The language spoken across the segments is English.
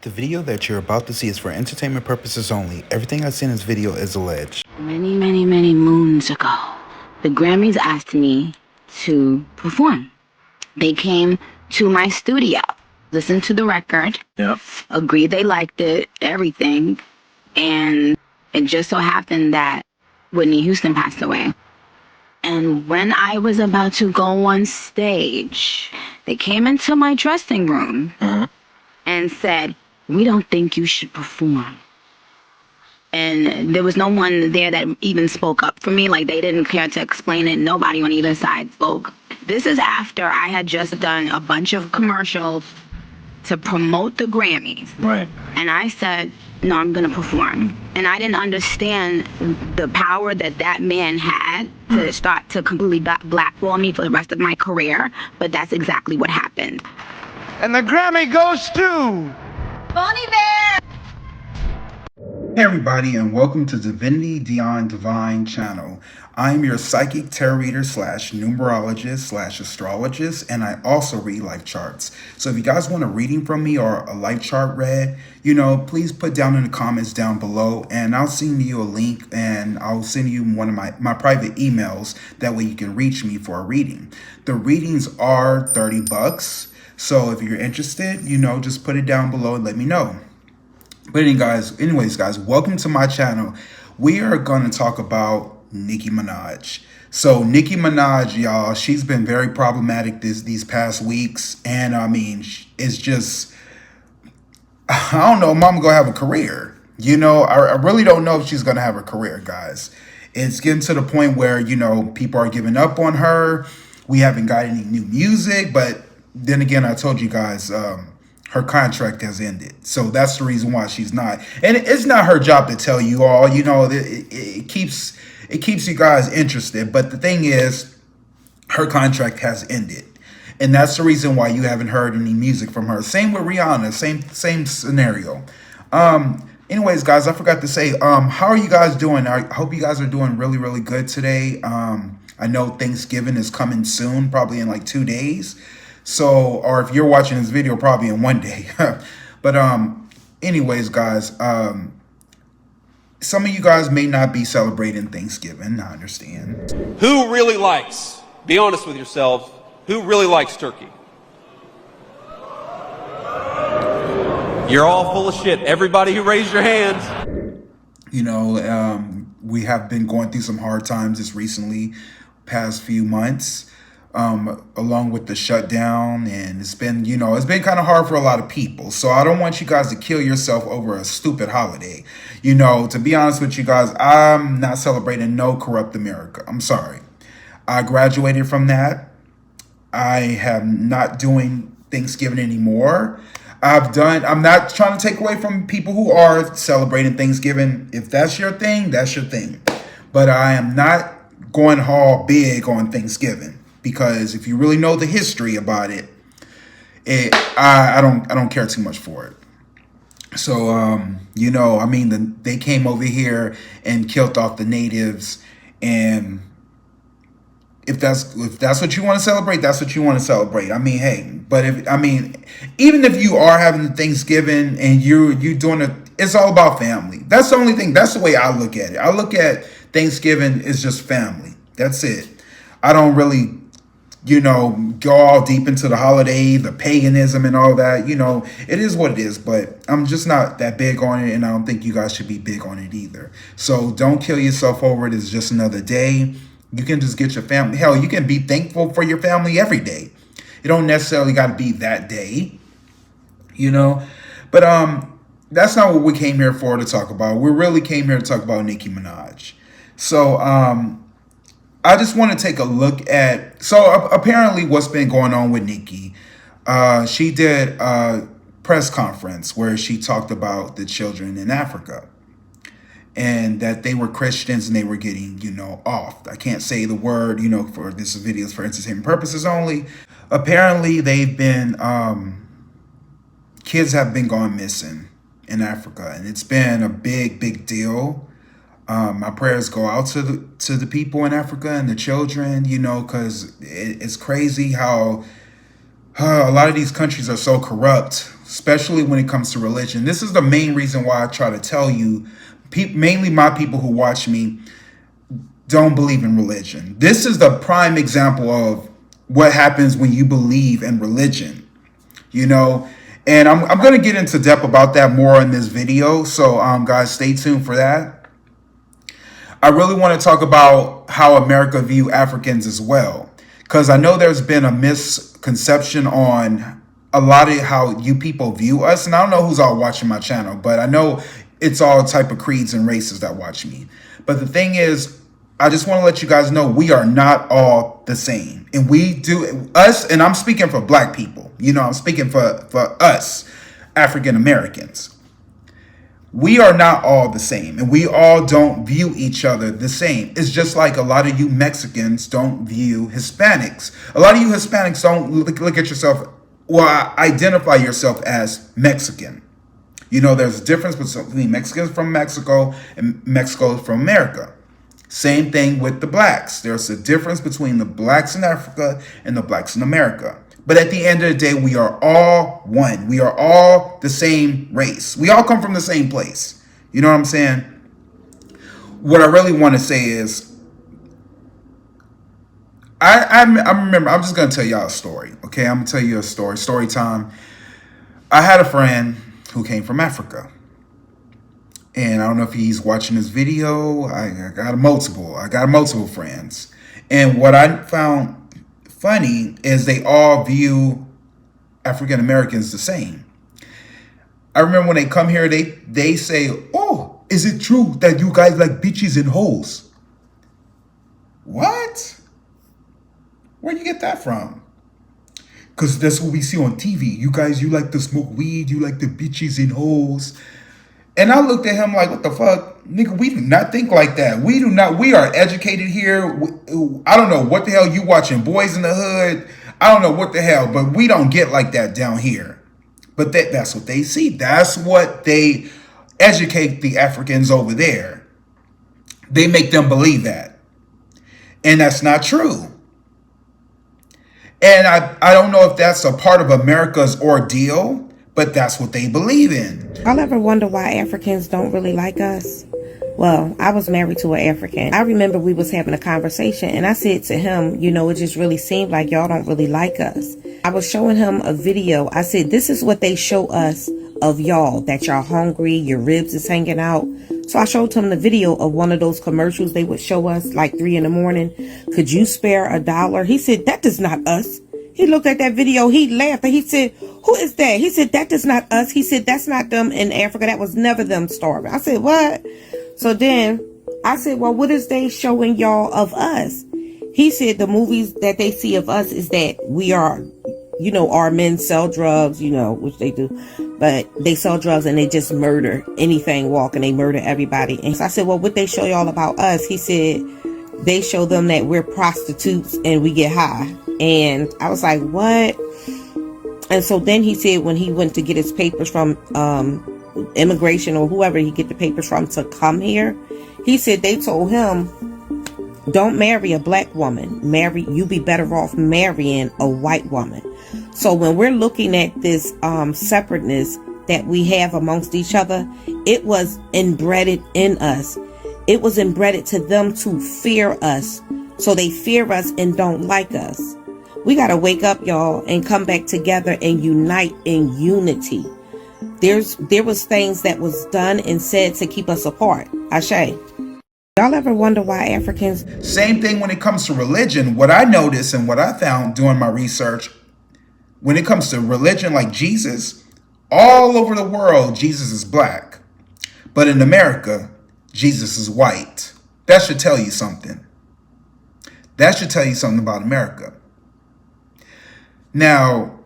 The video that you're about to see is for entertainment purposes only. Everything I see in this video is alleged. Many, many, many moons ago, the Grammys asked me to perform. They came to my studio, listened to the record, agreed they liked it, everything. And it just so happened that Whitney Houston passed away. And when I was about to go on stage, they came into my dressing room and said, "We don't think you should perform." And there was no one there that even spoke up for me. Like, they didn't care to explain it. Nobody on either side spoke. This is after I had just done a bunch of commercials to promote the Grammys. Right. And I said, no, I'm going to perform. And I didn't understand the power that that man had to start to completely blackball me for the rest of my career. But that's exactly what happened. And the Grammy goes to Bonnie Bear! Hey everybody, and welcome to Divinity Dion Divine channel. I'm your psychic tarot reader slash numerologist slash astrologist, and I also read life charts. So if you guys want a reading from me or a life chart read, please put down in the comments down below, and I'll send you a link, and I'll send you one of my private emails. That way you can reach me for a reading. The readings are $30. So if you're interested, just put it down below and let me know. But anyways, guys, welcome to my channel. We are going to talk about Nicki Minaj. So Nicki Minaj, y'all, she's been very problematic these past weeks. And I mean, it's just, I don't know, mama gonna have a career. I really don't know if she's going to have a career, guys. It's getting to the point where, people are giving up on her. We haven't got any new music. But then again, I told you guys, her contract has ended. So that's the reason why she's not. And it's not her job to tell you all, it keeps you guys interested. But the thing is, her contract has ended. And that's the reason why you haven't heard any music from her. Same with Rihanna, same scenario. Anyways, guys, I forgot to say, how are you guys doing? I hope you guys are doing really, really good today. I know Thanksgiving is coming soon, probably in like 2 days. So, or if you're watching this video, probably in 1 day. But anyways, guys, some of you guys may not be celebrating Thanksgiving. I understand. Who really likes, be honest with yourselves, who really likes turkey? You're all full of shit. Everybody who raised your hands. We have been going through some hard times just recently, past few months. Along with the shutdown, and it's been kind of hard for a lot of people. So I don't want you guys to kill yourself over a stupid holiday. To be honest with you guys, I'm not celebrating no corrupt America. I'm sorry. I graduated from that. I am not doing Thanksgiving anymore. I'm not trying to take away from people who are celebrating Thanksgiving. If that's your thing, that's your thing. But I am not going all big on Thanksgiving. Because if you really know the history about it, I don't care too much for it. So they came over here and killed off the natives, and if that's what you want to celebrate, that's what you want to celebrate. I mean, hey, but even if you are having Thanksgiving and you doing it, it's all about family. That's the only thing. That's the way I look at it. I look at Thanksgiving as just family. That's it. I don't really go all deep into the holiday, the paganism and all that. It is what it is, but I'm just not that big on it, and I don't think you guys should be big on it either. So don't kill yourself over it. It's just another day. You can just get your family. Hell, you can be thankful for your family every day. It don't necessarily got to be that day, But that's not what we came here for to talk about. We really came here to talk about Nicki Minaj. So, I just want to take a look at, apparently what's been going on with Nicki. She did a press conference where she talked about the children in Africa and that they were Christians and they were getting, off. I can't say the word, for this video is for entertainment purposes only. Apparently they've been, kids have been gone missing in Africa, and it's been a big, big deal. My prayers go out to the people in Africa and the children, because it's crazy how a lot of these countries are so corrupt. especially when it comes to religion. This is the main reason why I try to tell you, mainly my people who watch me, don't believe in religion. This is the prime example of what happens when you believe in religion, you know. And I'm going to get into depth about that more in this video. So guys, stay tuned for that. I really want to talk about how America view Africans as well, because I know there's been a misconception on a lot of how you people view us. And I don't know who's all watching my channel, but I know it's all type of creeds and races that watch me. But the thing is, I just want to let you guys know we are not all the same. And we do, us, and I'm speaking for black people. You know, I'm speaking for us, African Americans. We are not all the same, and we all don't view each other the same. It's just like a lot of you Mexicans don't view Hispanics. A lot of you Hispanics don't look at yourself, or identify yourself as Mexican. You know, there's a difference between Mexicans from Mexico and Mexico from America. Same thing with the blacks. There's a difference between the blacks in Africa and the blacks in America. But at the end of the day, we are all one. We are all the same race. We all come from the same place. You know what I'm saying? What I really want to say is, I remember, I'm just going to tell y'all a story. Okay, I'm going to tell you a story. Story time. I had a friend who came from Africa. And I don't know if he's watching this video. I got multiple friends. And what I found funny is they all view African Americans the same. I remember when they come here, they say, "Oh, is it true that you guys like bitches and hoes?" What? Where'd you get that from? Because that's what we see on TV. You guys, you like to smoke weed, you like the bitches and hoes. And I looked at him like, what the fuck? Nigga, we do not think like that. We do not. We are educated here. I don't know what the hell you watching Boys in the Hood. I don't know what the hell, but we don't get like that down here. But that's what they see. That's what they educate the Africans over there. They make them believe that. And that's not true. And I don't know if that's a part of America's ordeal, but that's what they believe in. I'll ever wonder why Africans don't really like us. Well, I was married to an African. I remember we was having a conversation and I said to him, you know, it just really seemed like y'all don't really like us. I was showing him a video. I said, this is what they show us of y'all, that y'all hungry, your ribs is hanging out. So I showed him the video of one of those commercials they would show us like 3 a.m. Could you spare $1? He said, that is not us. He looked at that video, he laughed, and he said, who is that? He said, that is not us. He said, that's not them in Africa. That was never them starving. I said, what? So then I said, well, what is they showing y'all of us? He said the movies that they see of us is that we are, you know, our men sell drugs, you know, which they do. But they sell drugs and they just murder anything walking. They murder everybody. And so I said, well, what they show y'all about us? He said, they show them that we're prostitutes and we get high. And I was like, what? And so then he said when he went to get his papers from immigration or whoever he get the papers from to come here, he said they told him, don't marry a black woman. You be better off marrying a white woman. So when we're looking at this separateness that we have amongst each other, it was inbred in us. It was inbred to them to fear us. So they fear us and don't like us. We got to wake up, y'all, and come back together and unite in unity. There was things that was done and said to keep us apart. Ashe. Y'all ever wonder why Africans... Same thing when it comes to religion. What I noticed and what I found doing my research, when it comes to religion like Jesus, all over the world, Jesus is black. But in America, Jesus is white. That should tell you something. That should tell you something about America. Now,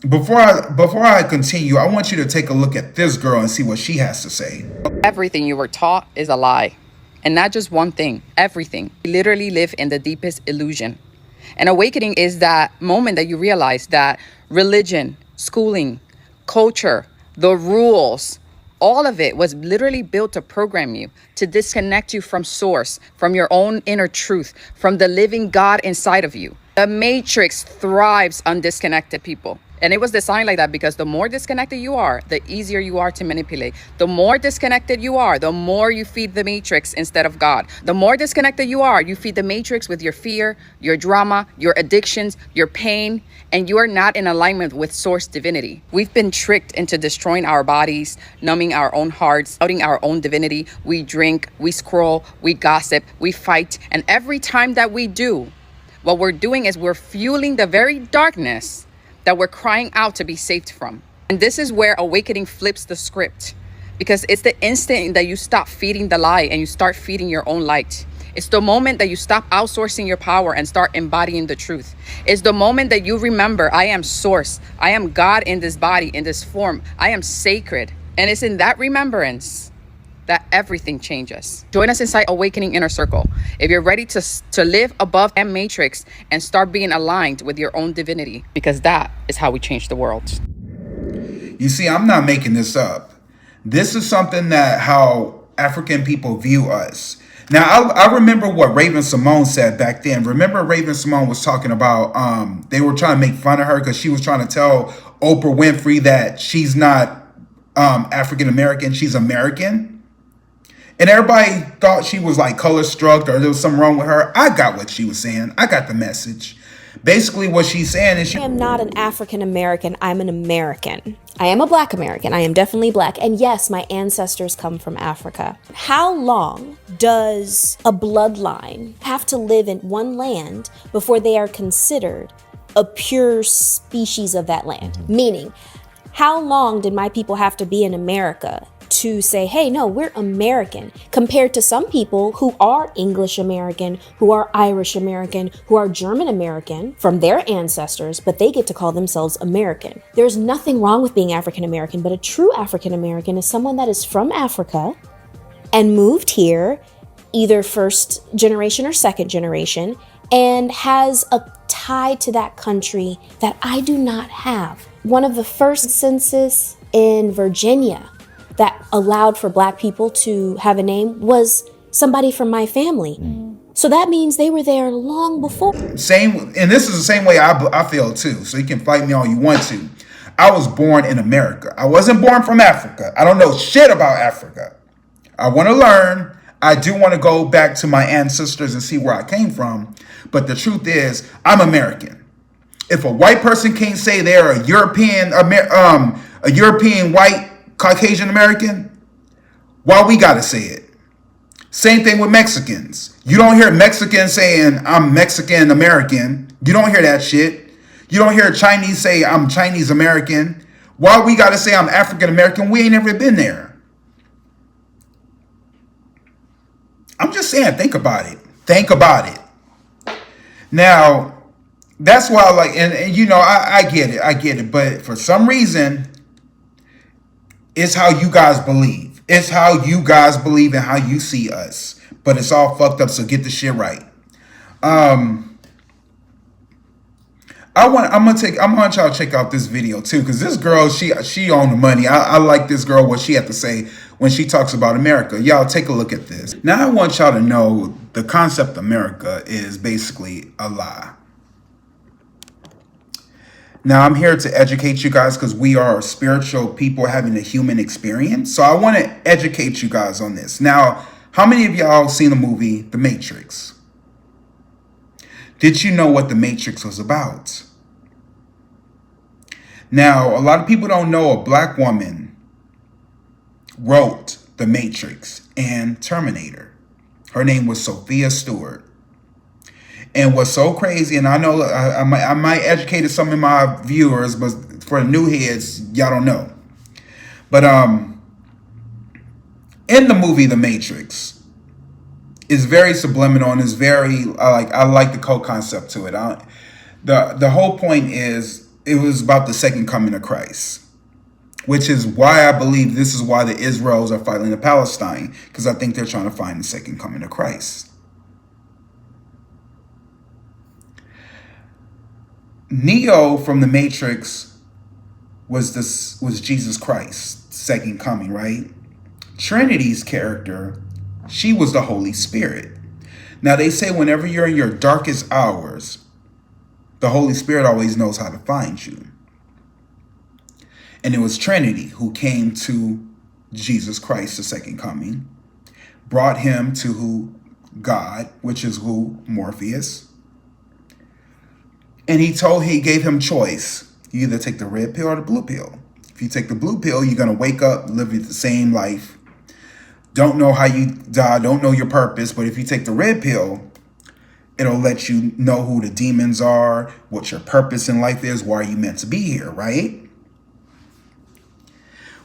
before I continue, I want you to take a look at this girl and see what she has to say. Everything you were taught is a lie. And not just one thing, everything. We literally live in the deepest illusion. And awakening is that moment that you realize that religion, schooling, culture, the rules, all of it was literally built to program you, to disconnect you from source, from your own inner truth, from the living God inside of you. The Matrix thrives on disconnected people. And it was designed like that because the more disconnected you are, the easier you are to manipulate. The more disconnected you are, the more you feed the Matrix instead of God. The more disconnected you are, you feed the Matrix with your fear, your drama, your addictions, your pain, and you are not in alignment with source divinity. We've been tricked into destroying our bodies, numbing our own hearts, doubting our own divinity. We drink, we scroll, we gossip, we fight, and every time that we do, what we're doing is we're fueling the very darkness that we're crying out to be saved from. And this is where awakening flips the script, because it's the instant that you stop feeding the lie and you start feeding your own light. It's the moment that you stop outsourcing your power and start embodying the truth. It's the moment that you remember, I am source. I am God in this body, in this form. I am sacred. And it's in that remembrance that everything changes. Join us inside Awakening Inner Circle if you're ready to live above that matrix and start being aligned with your own divinity, because that is how we change the world. You see, I'm not making this up. This is something that how African people view us. Now, I remember what Raven Simone said back then. Remember Raven Simone was talking about, they were trying to make fun of her because she was trying to tell Oprah Winfrey that she's not African American, she's American. And everybody thought she was like color struck or there was something wrong with her. I got what she was saying. I got the message. Basically what she's saying is I am not an African American. I'm an American. I am a Black American. I am definitely Black. And yes, my ancestors come from Africa. How long does a bloodline have to live in one land before they are considered a pure species of that land? Meaning, how long did my people have to be in America to say, hey, no, we're American, compared to some people who are English American, who are Irish American, who are German American from their ancestors, but they get to call themselves American. There's nothing wrong with being African American, but a true African American is someone that is from Africa and moved here, either first generation or second generation, and has a tie to that country that I do not have. One of the first census in Virginia that allowed for Black people to have a name was somebody from my family. So that means they were there long before. Same, and this is the same way I feel too. So you can fight me all you want to. I was born in America. I wasn't born from Africa. I don't know shit about Africa. I want to learn. I do want to go back to my ancestors and see where I came from. But the truth is, I'm American. If a white person can't say they're a European white Caucasian American, why we gotta say it? Same thing with Mexicans. You don't hear Mexicans saying I'm Mexican American. You don't hear that shit. You don't hear Chinese say I'm Chinese American. Why we gotta say I'm African American? We ain't ever been there. I'm just saying, think about it. Think about it. Now, that's why I like, and you know, I get it. But for some reason, it's how you guys believe. It's how you guys believe and how you see us. But it's all fucked up, so get the shit right. I'm gonna try to check out this video too, because this girl, she on the money. I like this girl, what she had to say when she talks about America. Y'all take a look at this. Now I want y'all to know the concept of America is basically a lie. Now, I'm here to educate you guys because we are spiritual people having a human experience. So I want to educate you guys on this. Now, how many of y'all seen the movie The Matrix? Did you know what The Matrix was about? Now, a lot of people don't know a Black woman wrote The Matrix and Terminator. Her name was Sophia Stewart. And what's so crazy, and I know I might educate some of my viewers, but for the new heads, y'all don't know. But in the movie The Matrix, it's very subliminal and it's very I like the concept to it. The whole point is it was about the second coming of Christ, which is why I believe this is why the Israelis are fighting the Palestine, because I think they're trying to find the second coming of Christ. Neo from the Matrix was Jesus Christ, second coming, right? Trinity's character, she was the Holy Spirit. Now they say whenever you're in your darkest hours, The Holy Spirit always knows how to find you. And it was Trinity who came to Jesus Christ, the second coming, brought him to who? God, which is who? Morpheus. And he gave him choice. You either take the red pill or the blue pill. If you take the blue pill, you're going to wake up, live the same life, don't know how you die, don't know your purpose. But if you take the red pill, it'll let you know who the demons are, what your purpose in life is, why are you meant to be here, right?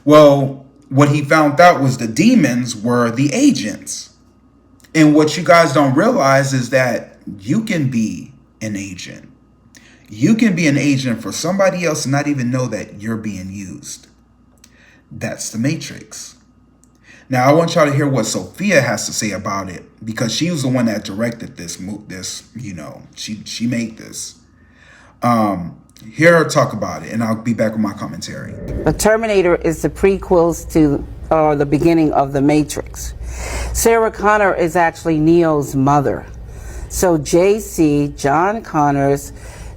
Well, what he found out was the demons were the agents. And what you guys don't realize is that you can be an agent. You can be an agent for somebody else and not even know that you're being used. That's the Matrix. Now, I want y'all to hear what Sophia has to say about it, because she was the one that directed this, she made this. Hear her talk about it, and I'll be back with my commentary. The Terminator is the prequels to the beginning of the Matrix. Sarah Connor is actually Neo's mother. So JC, John Connor's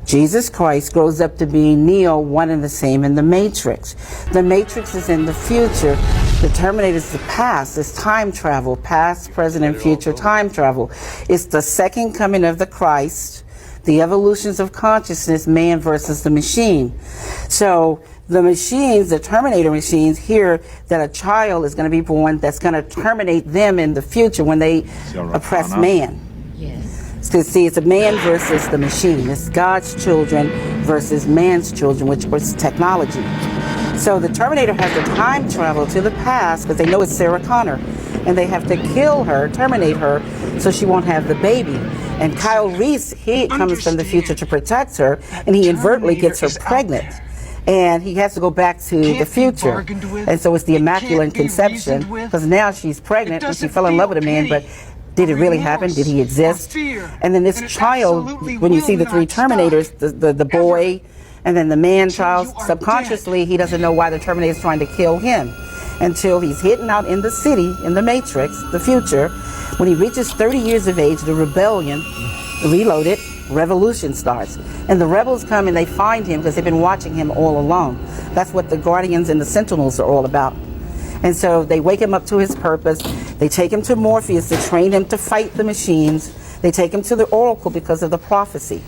Jesus Christ, grows up to be Neo, one and the same in the Matrix. The Matrix is in the future. The Terminator is the past. It's time travel, past, present, and future time travel. It's the second coming of the Christ, the evolutions of consciousness, man versus the machine. So the machines, the Terminator machines, hear that a child is going to be born that's going to terminate them in the future when they oppress man. Because see, it's a man versus the machine. It's God's children versus man's children, which was technology. So the Terminator has to time travel to the past because they know it's Sarah Connor. And they have to kill her, terminate her, so she won't have the baby. And Kyle Reese, he comes from the future to protect her, and he inadvertently gets her pregnant. And he has to go back to the future. And so it's the Immaculate Conception, because now she's pregnant and she fell in love with a man, but did it really happen? Did he exist? And then this child, when you see the three Terminators, the boy, and then the man child, subconsciously, he doesn't know why the Terminator is trying to kill him until he's hidden out in the city, in the Matrix, the future. When he reaches 30 years of age, the rebellion, Reloaded, revolution starts. And the rebels come and they find him because they've been watching him all along. That's what the Guardians and the Sentinels are all about. And so they wake him up to his purpose. They take him to Morpheus to train him to fight the machines. They take him to the Oracle because of the prophecy.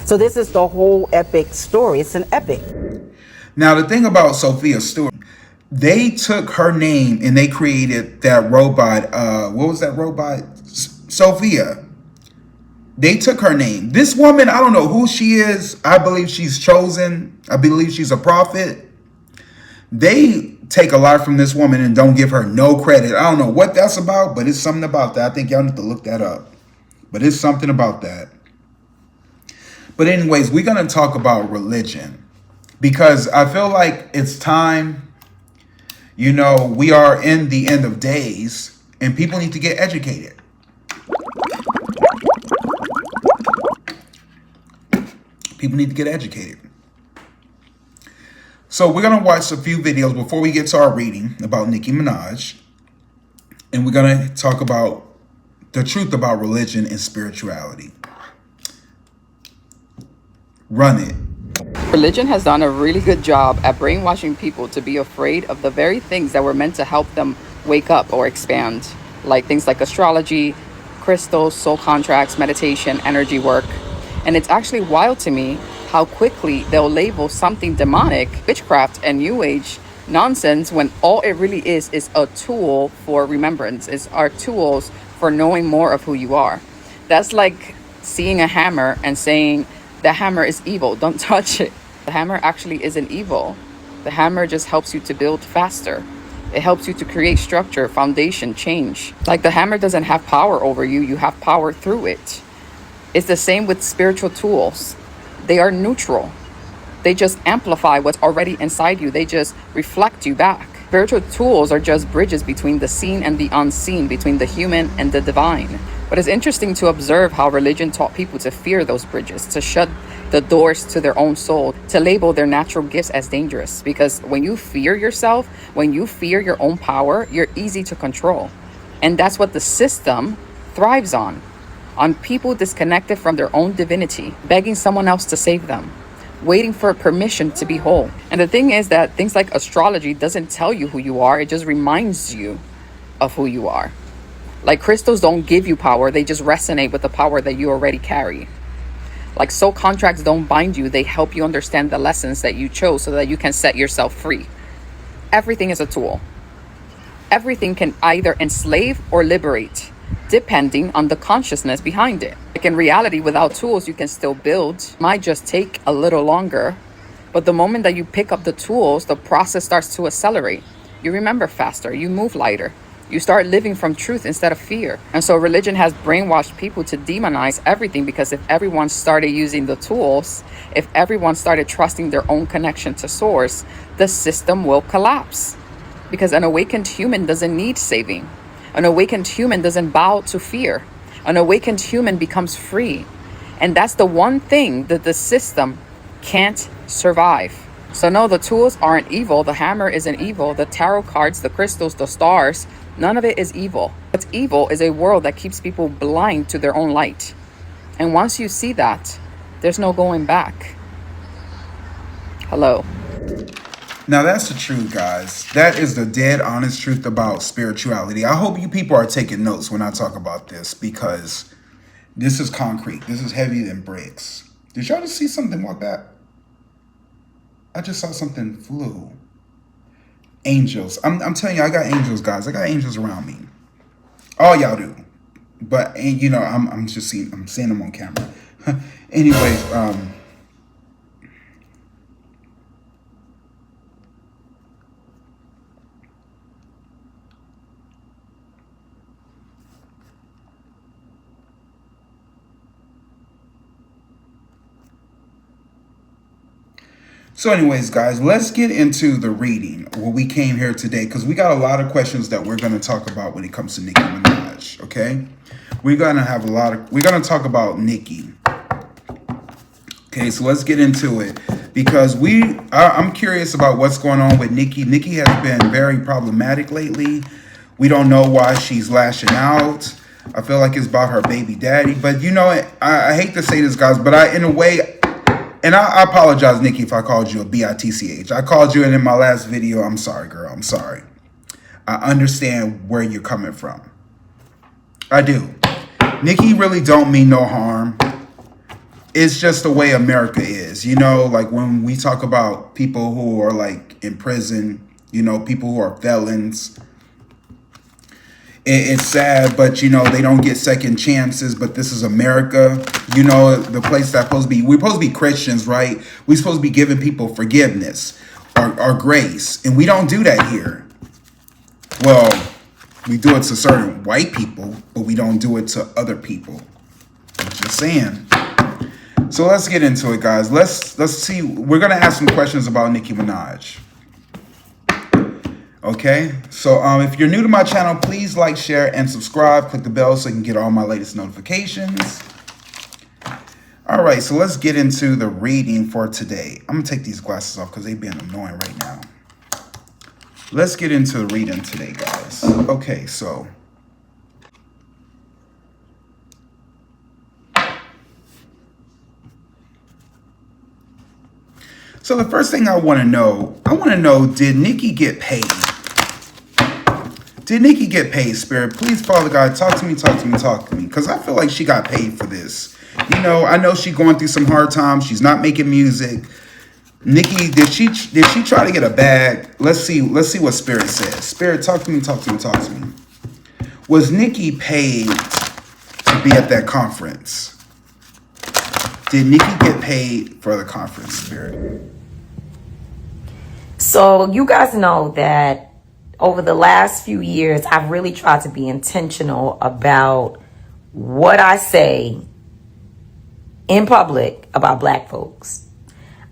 So this is the whole epic story. It's an epic. Now, the thing about Sophia Stewart, they took her name and they created that robot. What was that robot? Sophia. They took her name. This woman, I don't know who she is. I believe she's chosen. I believe she's a prophet. They take a lot from this woman and don't give her no credit. I don't know what that's about, but it's something about that. I think y'all need to look that up. But it's something about that. But anyways, we're going to talk about religion because I feel like it's time. You know, we are in the end of days and people need to get educated. People need to get educated. So we're going to watch a few videos before we get to our reading about Nicki Minaj. And we're going to talk about the truth about religion and spirituality. Run it. Religion has done a really good job at brainwashing people to be afraid of the very things that were meant to help them wake up or expand, like things like astrology, crystals, soul contracts, meditation, energy work. And it's actually wild to me how quickly they'll label something demonic, witchcraft, and new age nonsense when all it really is a tool for remembrance. It's our tools for knowing more of who you are. That's like seeing a hammer and saying, the hammer is evil, don't touch it. The hammer actually isn't evil. The hammer just helps you to build faster. It helps you to create structure, foundation, change. Like the hammer doesn't have power over you, you have power through it. It's the same with spiritual tools. They are neutral. They just amplify what's already inside you. They just reflect you back. Spiritual tools are just bridges between the seen and the unseen, between the human and the divine. But it's interesting to observe how religion taught people to fear those bridges, to shut the doors to their own soul, to label their natural gifts as dangerous. Because when you fear yourself, when you fear your own power, you're easy to control. And that's what the system thrives on. on people disconnected from their own divinity, begging someone else to save them, waiting for permission to be whole. And the thing is that things like astrology doesn't tell you who you are, it just reminds you of who you are. Like crystals don't give you power, they just resonate with the power that you already carry. Like soul contracts don't bind you, they help you understand the lessons that you chose so that you can set yourself free. Everything is a tool. Everything can either enslave or liberate, depending on the consciousness behind it. Like in reality, without tools, you can still build. Might just take a little longer, but the moment that you pick up the tools, the process starts to accelerate. You remember faster, you move lighter. You start living from truth instead of fear. And so religion has brainwashed people to demonize everything, because if everyone started using the tools, if everyone started trusting their own connection to source, the system will collapse. Because an awakened human doesn't need saving. An awakened human doesn't bow to fear. An awakened human becomes free. And that's the one thing that the system can't survive. So no, the tools aren't evil. The hammer isn't evil. The tarot cards, the crystals, the stars, none of it is evil. What's evil is a world that keeps people blind to their own light. And once you see that, there's no going back. Hello. Now that's the truth, guys. That is the dead honest truth about spirituality. I hope you people are taking notes when I talk about this, because this is concrete. This is heavier than bricks. Did y'all just see something like that? I just saw something flew. Angels. I'm telling you, I got angels, guys. I got angels around me. All y'all do. But, and you know, I'm seeing them on camera. Anyways, so anyways, guys, let's get into the reading, what we came here today, because we got a lot of questions that we're going to talk about when it comes to Nicki Minaj, okay? We're going to talk about Nicki. Okay, so let's get into it, because I'm curious about what's going on with Nicki. Nicki has been very problematic lately. We don't know why she's lashing out. I feel like it's about her baby daddy, but you know, I hate to say this, guys, but in a way, and I apologize, Nicki, if I called you a bitch. I called you, and in my last video, I'm sorry, girl. I'm sorry. I understand where you're coming from. I do. Nicki really don't mean no harm. It's just the way America is. You know, like when we talk about people who are like in prison, you know, people who are felons, it's sad, but you know, they don't get second chances. But this is America, you know, the place that's we're supposed to be Christians, right? We're supposed to be giving people forgiveness or grace, and we don't do that here. Well, we do it to certain white people, but we don't do it to other people. I'm just saying. So let's get into it, guys. Let's see. We're gonna ask some questions about Nicki Minaj. Okay, so if you're new to my channel, please like, share, and subscribe. Click the bell so you can get all my latest notifications. All right, so let's get into the reading for today. I'm going to take these glasses off because they've been annoying right now. Let's get into the reading today, guys. Okay, so the first thing I want to know, did Nicki get paid? Did Nicki get paid, Spirit? Please, Father God, talk to me. Because I feel like she got paid for this. You know, I know she's going through some hard times. She's not making music. Nicki, did she try to get a bag? Let's see what Spirit says. Spirit, talk to me. Was Nicki paid to be at that conference? Did Nicki get paid for the conference, Spirit? So you guys know that over the last few years, I've really tried to be intentional about what I say in public about Black folks.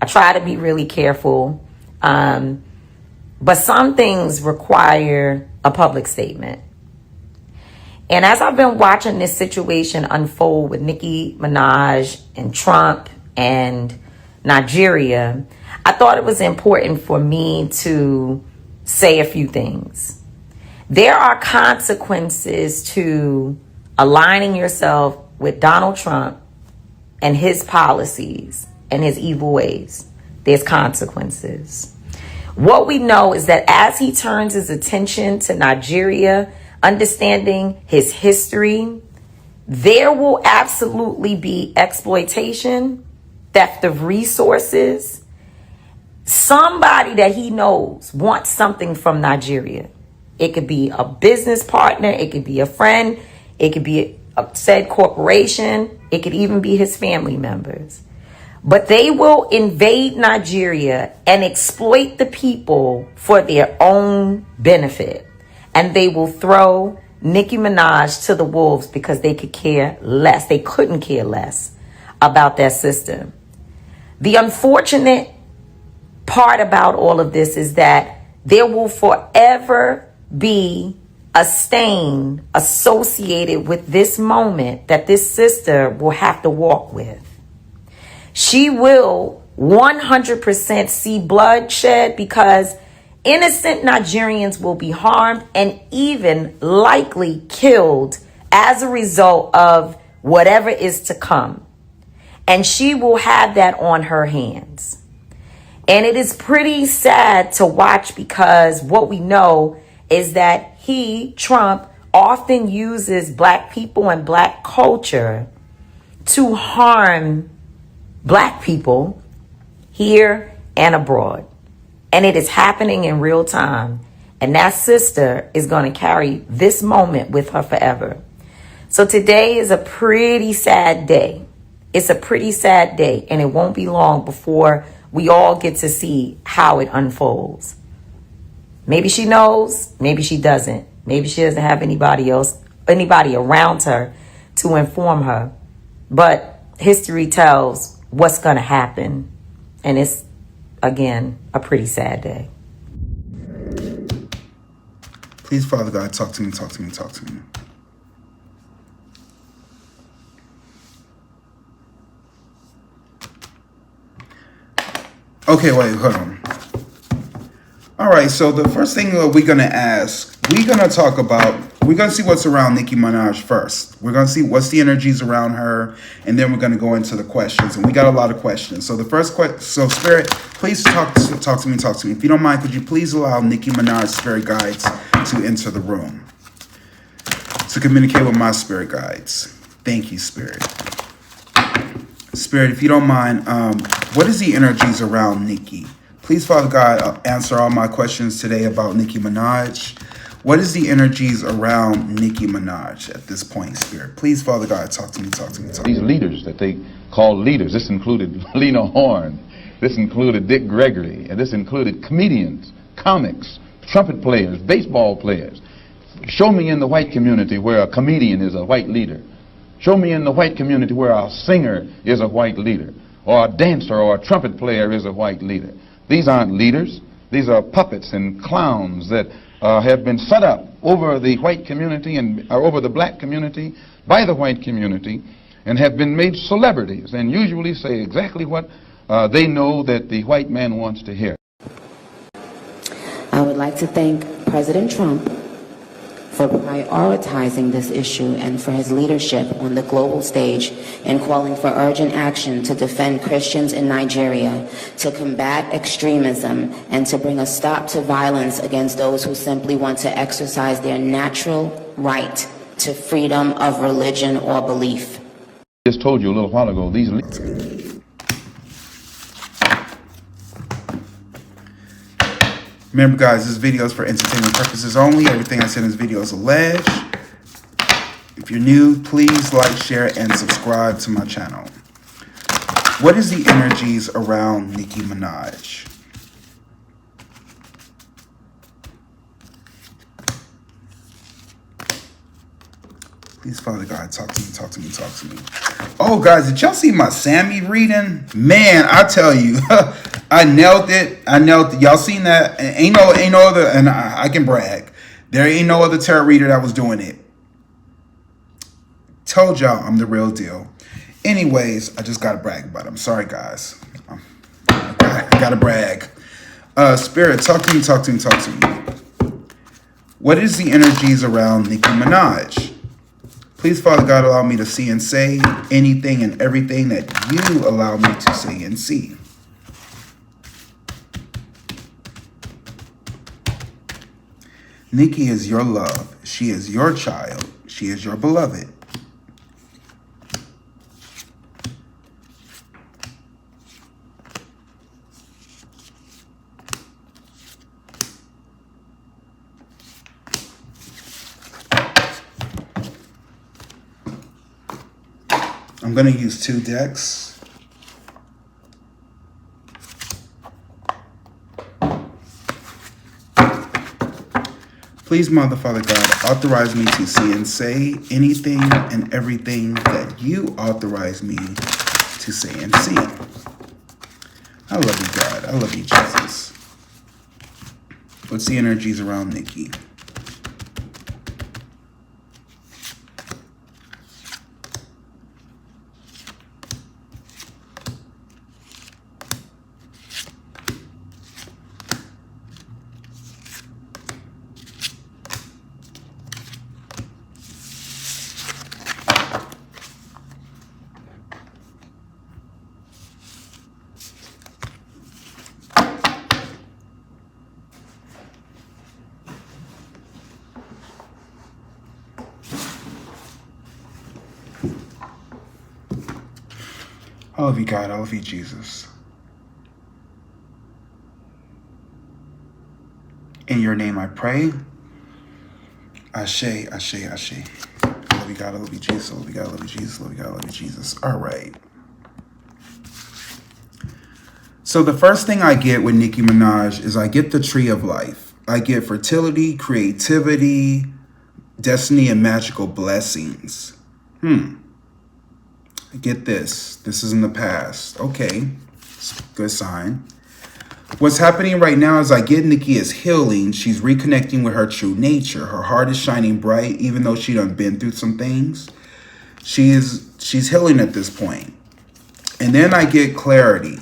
I try to be really careful, but some things require a public statement. And as I've been watching this situation unfold with Nicki Minaj and Trump and Nigeria, I thought it was important for me to say a few things. There are consequences to aligning yourself with Donald Trump and his policies and his evil ways, there's consequences. What we know is that as he turns his attention to Nigeria, understanding his history, there will absolutely be exploitation, theft of resources. Somebody that he knows wants something from Nigeria. It could be a business partner, it could be a friend, it could be a said corporation, it could even be his family members. But they will invade Nigeria and exploit the people for their own benefit. And they will throw Nicki Minaj to the wolves because they could care less. They couldn't care less about that system. The unfortunate part about all of this is that there will forever be a stain associated with this moment that this sister will have to walk with. She will 100% see bloodshed because innocent Nigerians will be harmed and even likely killed as a result of whatever is to come. And she will have that on her hands. And it is pretty sad to watch because what we know is that Trump, often uses black people and black culture to harm black people here and abroad. And it is happening in real time. And that sister is going to carry this moment with her forever. So today is a pretty sad day. It's a pretty sad day. And it won't be long before we all get to see how it unfolds. Maybe she knows, maybe she doesn't. Maybe she doesn't have anybody around her to inform her. But history tells what's going to happen. And it's, again, a pretty sad day. Please, Father God, talk to me, talk to me, talk to me. Okay, wait, hold on. All right, so the first thing that we're going to ask, we're going to see what's around Nicki Minaj first. We're going to see what's the energies around her, and then we're going to go into the questions. And we got a lot of questions. So the first question, so Spirit, please talk to me. If you don't mind, could you please allow Nicki Minaj's spirit guides to enter the room to communicate with my spirit guides? Thank you, Spirit. Spirit, if you don't mind, what is the energies around Nicki? Please, Father God, answer all my questions today about Nicki Minaj. What is the energies around Nicki Minaj at this point, Spirit? Please, Father God, talk to me. These leaders that they call leaders, this included Lena Horne, this included Dick Gregory, and this included comedians, comics, trumpet players, baseball players. Show me in the white community where a comedian is a white leader. Show me in the white community where a singer is a white leader, or a dancer or a trumpet player is a white leader. These aren't leaders. These are puppets and clowns that have been set up over the white community and over the black community by the white community and have been made celebrities and usually say exactly what they know that the white man wants to hear. I would like to thank President Trump for prioritizing this issue and for his leadership on the global stage in calling for urgent action to defend Christians in Nigeria, to combat extremism, and to bring a stop to violence against those who simply want to exercise their natural right to freedom of religion or belief. I just told you a little while ago, these Remember, guys, this video is for entertainment purposes only. Everything I said in this video is alleged. If you're new, please like, share, and subscribe to my channel. What is the energies around Nicki Minaj? Please, Father God, talk to me. Oh, guys, did y'all see my Sammy reading? Man, I tell you, I nailed it. Y'all seen that? Ain't no other, and I can brag. There ain't no other tarot reader that was doing it. Told y'all I'm the real deal. Anyways, I just gotta brag about it. I'm sorry, guys. I gotta brag. Spirit, talk to me. What is the energies around Nicki Minaj? Please, Father God, allow me to see and say anything and everything that you allow me to say and see. Nicki is your love. She is your child. She is your beloved. I'm going to use 2 decks. Please, Mother, Father God, authorize me to see and say anything and everything that you authorize me to say and see. I love you, God. I love you, Jesus. What's the energies around Nicki? I love you, God. I love you, Jesus. In your name I pray. Ashe, Ashe, Ashe. I love you, God. I love you, Jesus. I love you, God. I love you, Jesus. I love you, God. I love you, Jesus. All right. So the first thing I get with Nicki Minaj is I get the tree of life. I get fertility, creativity, destiny, and magical blessings. Get this. This is in the past. Okay. Good sign. What's happening right now is I get Nicki is healing. She's reconnecting with her true nature. Her heart is shining bright, even though she done been through some things. She's healing at this point. And then I get clarity.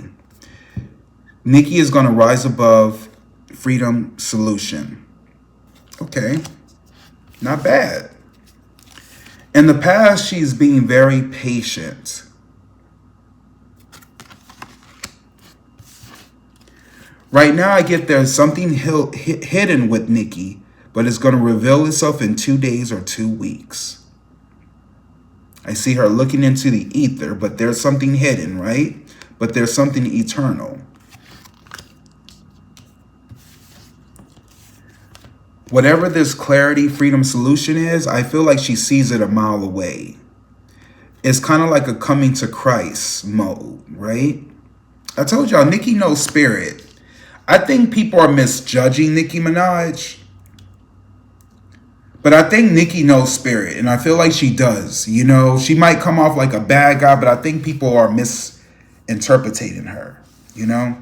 Nicki is going to rise above freedom solution. Okay. Not bad. In the past, she's being very patient. Right now, I get there's something hidden with Nicki, but it's going to reveal itself in 2 days or 2 weeks. I see her looking into the ether, but there's something hidden, right? But there's something eternal. Whatever this clarity, freedom solution is, I feel like she sees it a mile away. It's kind of like a coming to Christ mode, right? I told y'all, Nicki knows spirit. I think people are misjudging Nicki Minaj. But I think Nicki knows spirit, and I feel like she does. You know, she might come off like a bad guy, but I think people are misinterpreting her, you know?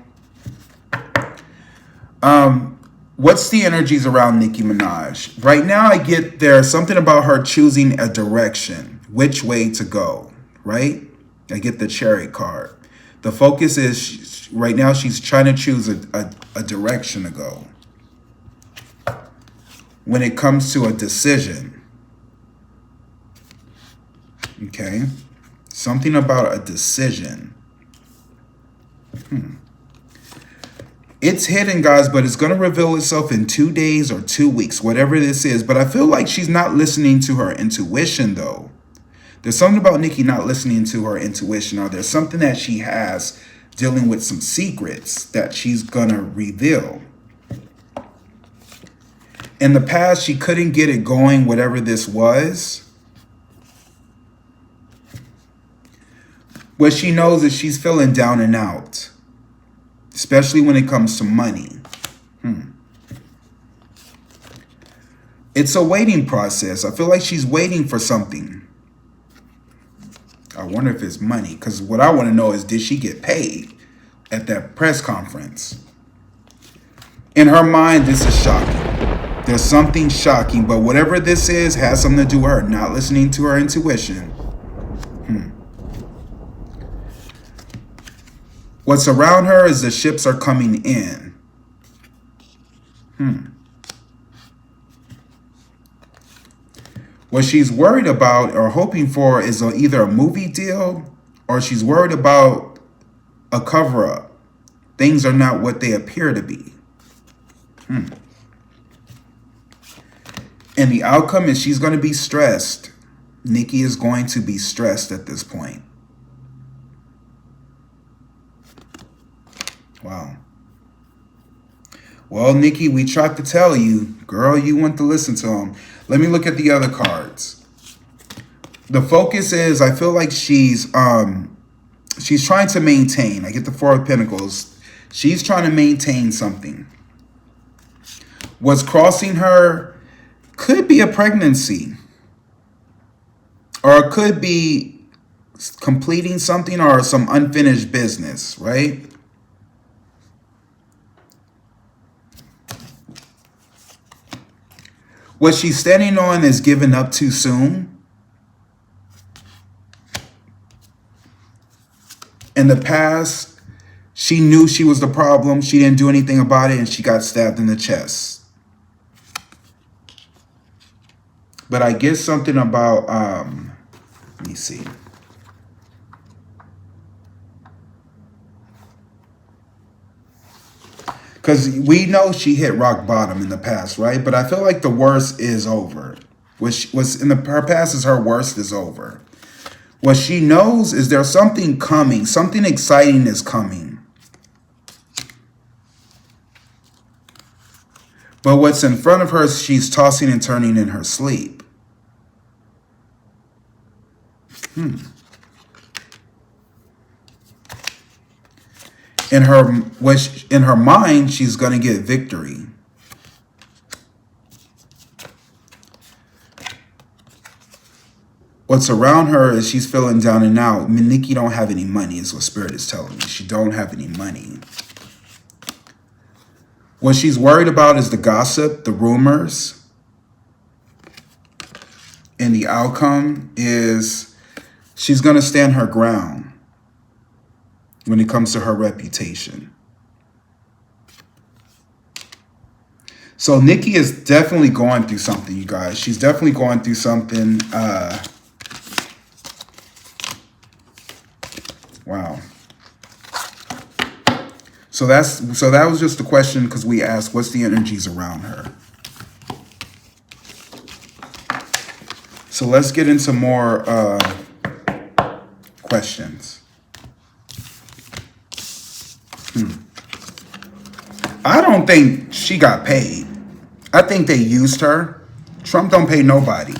What's the energies around Nicki Minaj? Right now, I get there's something about her choosing a direction, which way to go, right? I get the Chariot card. The focus is, right now, she's trying to choose a direction to go. When it comes to a decision, okay? Something about a decision. It's hidden, guys, but it's going to reveal itself in 2 days or 2 weeks, whatever this is. But I feel like she's not listening to her intuition, though. There's something about Nicki not listening to her intuition, or there's something that she has dealing with some secrets that she's going to reveal. In the past, she couldn't get it going, whatever this was. What she knows is she's feeling down and out. Especially when it comes to money. It's a waiting process. I feel like she's waiting for something. I wonder if it's money. Because what I want to know is, did she get paid at that press conference? In her mind, this is shocking. There's something shocking. But whatever this is has something to do with her not listening to her intuition. What's around her is the ships are coming in. What she's worried about or hoping for is either a movie deal, or she's worried about a cover-up. Things are not what they appear to be. And the outcome is she's going to be stressed. Nicki is going to be stressed at this point. Wow. Well, Nicki, we tried to tell you. Girl, you want to listen to him. Let me look at the other cards. The focus is, I feel like she's trying to maintain. I get the Four of Pentacles. She's trying to maintain something. What's crossing her could be a pregnancy. Or it could be completing something or some unfinished business, right? What she's standing on is giving up too soon. In the past, she knew she was the problem. She didn't do anything about it, and she got stabbed in the chest. But I get something about, let me see. Because we know she hit rock bottom in the past, right? But I feel like the worst is over. Her past is her worst is over. What she knows is there's something coming. Something exciting is coming. But what's in front of her, she's tossing and turning in her sleep. In her mind, she's going to get victory. What's around her is she's feeling down and out. Nicki don't have any money is what Spirit is telling me. She don't have any money. What she's worried about is the gossip, the rumors. And the outcome is she's going to stand her ground when it comes to her reputation. So Nicki is definitely going through something, you guys. She's definitely going through something. Wow. So that was just the question, because we asked what's the energies around her. So let's get into more questions. I don't think she got paid. I think they used her. Trump don't pay nobody.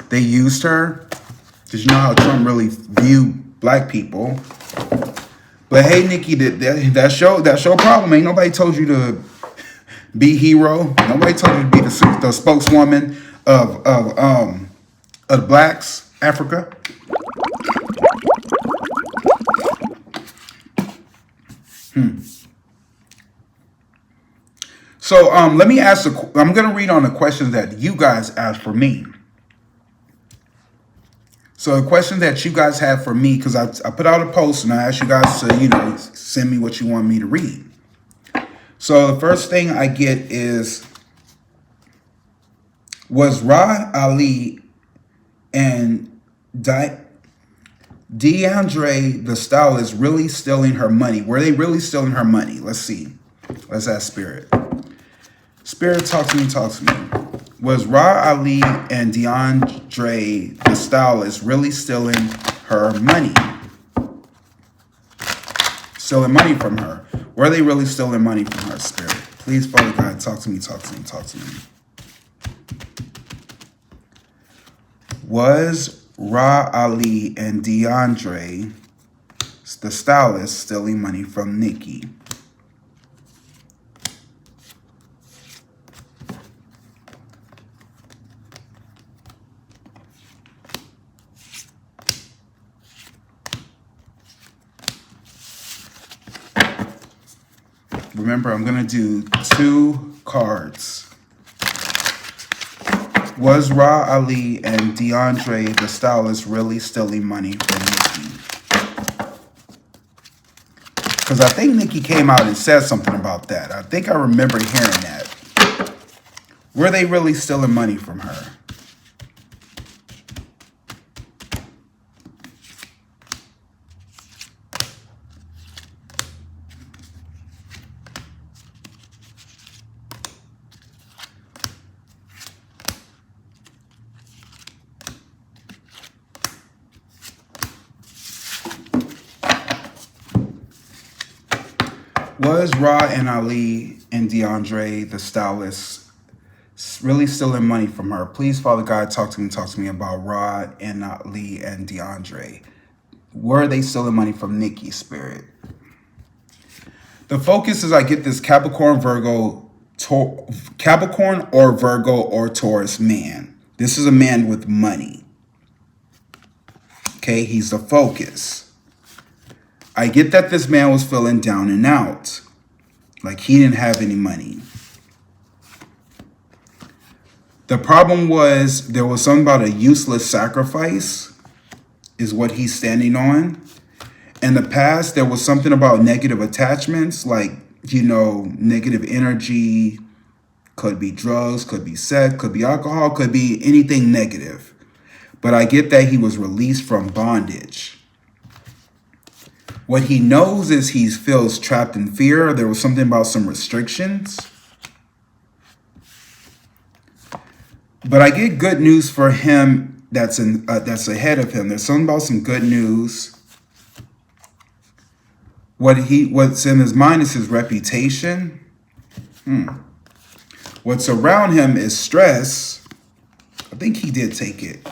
They used her because you know how Trump really viewed black people. But hey, Nicki, that show problem. Ain't nobody told you to be hero. Nobody told you to be the spokeswoman of blacks, Africa. So let me ask. I'm going to read on the questions that you guys asked for me. So the question that you guys have for me, because I put out a post and I asked you guys to, send me what you want me to read. So the first thing I get is, was Ra Ali and DeAndre, the stylist, really stealing her money? Were they really stealing her money? Let's see. Let's ask Spirit. Spirit, talk to me. Was Ra Ali and DeAndre, the stylist, really stealing her money? Stealing money from her. Were they really stealing money from her, Spirit? Please, Father God, talk to me. Was Ra Ali and DeAndre, the stylist, stealing money from Nicki? Remember, I'm going to do 2 cards. Was Ra Ali and DeAndre, the stylist, really stealing money from Nicki? Because I think Nicki came out and said something about that. I think I remember hearing that. Were they really stealing money from her? Was Ra and Ali and DeAndre, the stylists, really stealing money from her? Please, Father God, talk to me about Ra and Ali and DeAndre. Were they stealing money from Nicki's spirit? The focus is I get this Capricorn or Virgo or Taurus man. This is a man with money. Okay, he's the focus. I get that this man was feeling down and out. Like he didn't have any money. The problem was there was something about a useless sacrifice is what he's standing on. In the past, there was something about negative attachments, like, negative energy, could be drugs, could be sex, could be alcohol, could be anything negative. But I get that he was released from bondage. What he knows is he feels trapped in fear. There was something about some restrictions. But I get good news for him that's ahead of him. There's something about some good news. What's in his mind is his reputation. What's around him is stress. I think he did take it.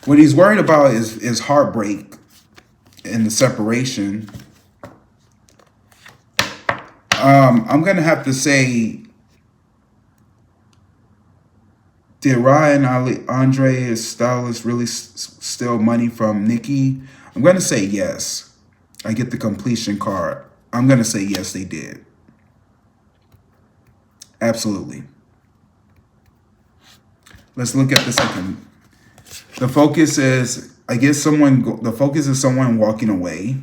What he's worried about is heartbreak and the separation. I'm gonna have to say, did Ryan Andre, his stylist, really steal money from Nicki? I'm gonna say yes. I get the completion card. I'm going to say yes, they did. Absolutely. Let's look at the second. The focus is, the focus is someone walking away.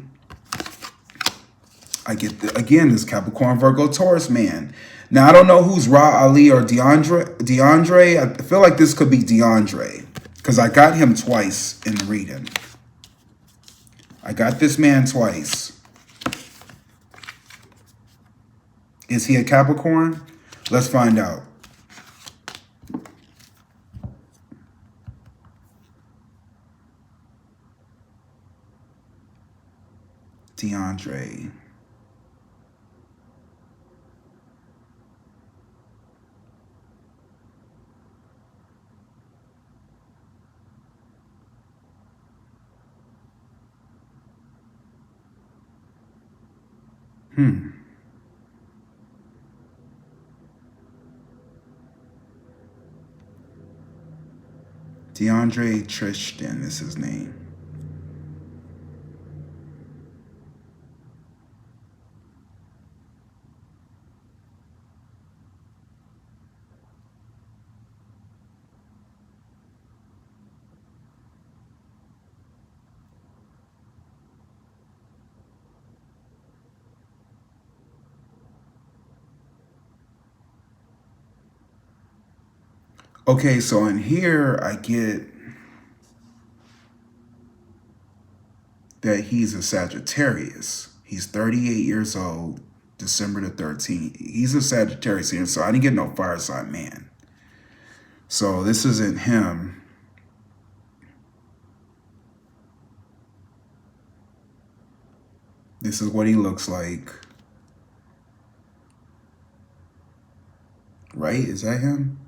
I get, again, this Capricorn, Virgo, Taurus man. Now, I don't know who's Ra, Ali, or DeAndre. I feel like this could be DeAndre because I got him twice in the reading. I got this man twice. Is he a Capricorn? Let's find out. DeAndre. DeAndre Tristan is his name. Okay, so in here, I get that he's a Sagittarius. He's 38 years old, December the 13th. He's a Sagittarius here, so I didn't get no fire sign man. So this isn't him. This is what he looks like. Right? Is that him?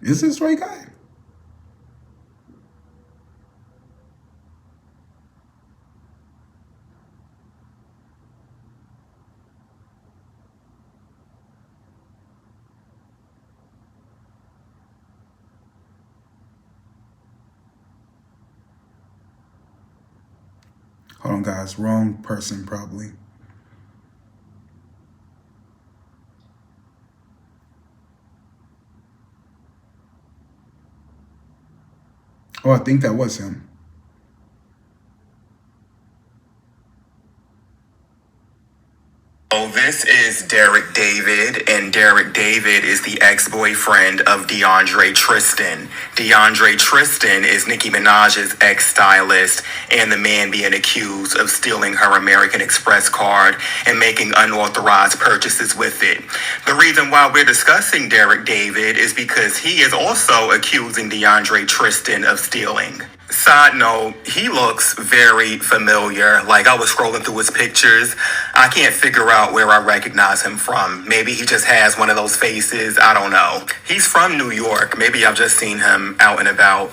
Is this right guy? Hold on, guys. Wrong person, probably. Oh, I think that was him. Oh, this is Derek David, and Derek David is the ex-boyfriend of DeAndre Tristan. DeAndre Tristan is Nicki Minaj's ex-stylist and the man being accused of stealing her American Express card and making unauthorized purchases with it. The reason why we're discussing Derek David is because he is also accusing DeAndre Tristan of stealing. Side note, he looks very familiar. Like, I was scrolling through his pictures. I can't figure out where I recognize him from. Maybe he just has one of those faces. I don't know. He's from New York. Maybe I've just seen him out and about.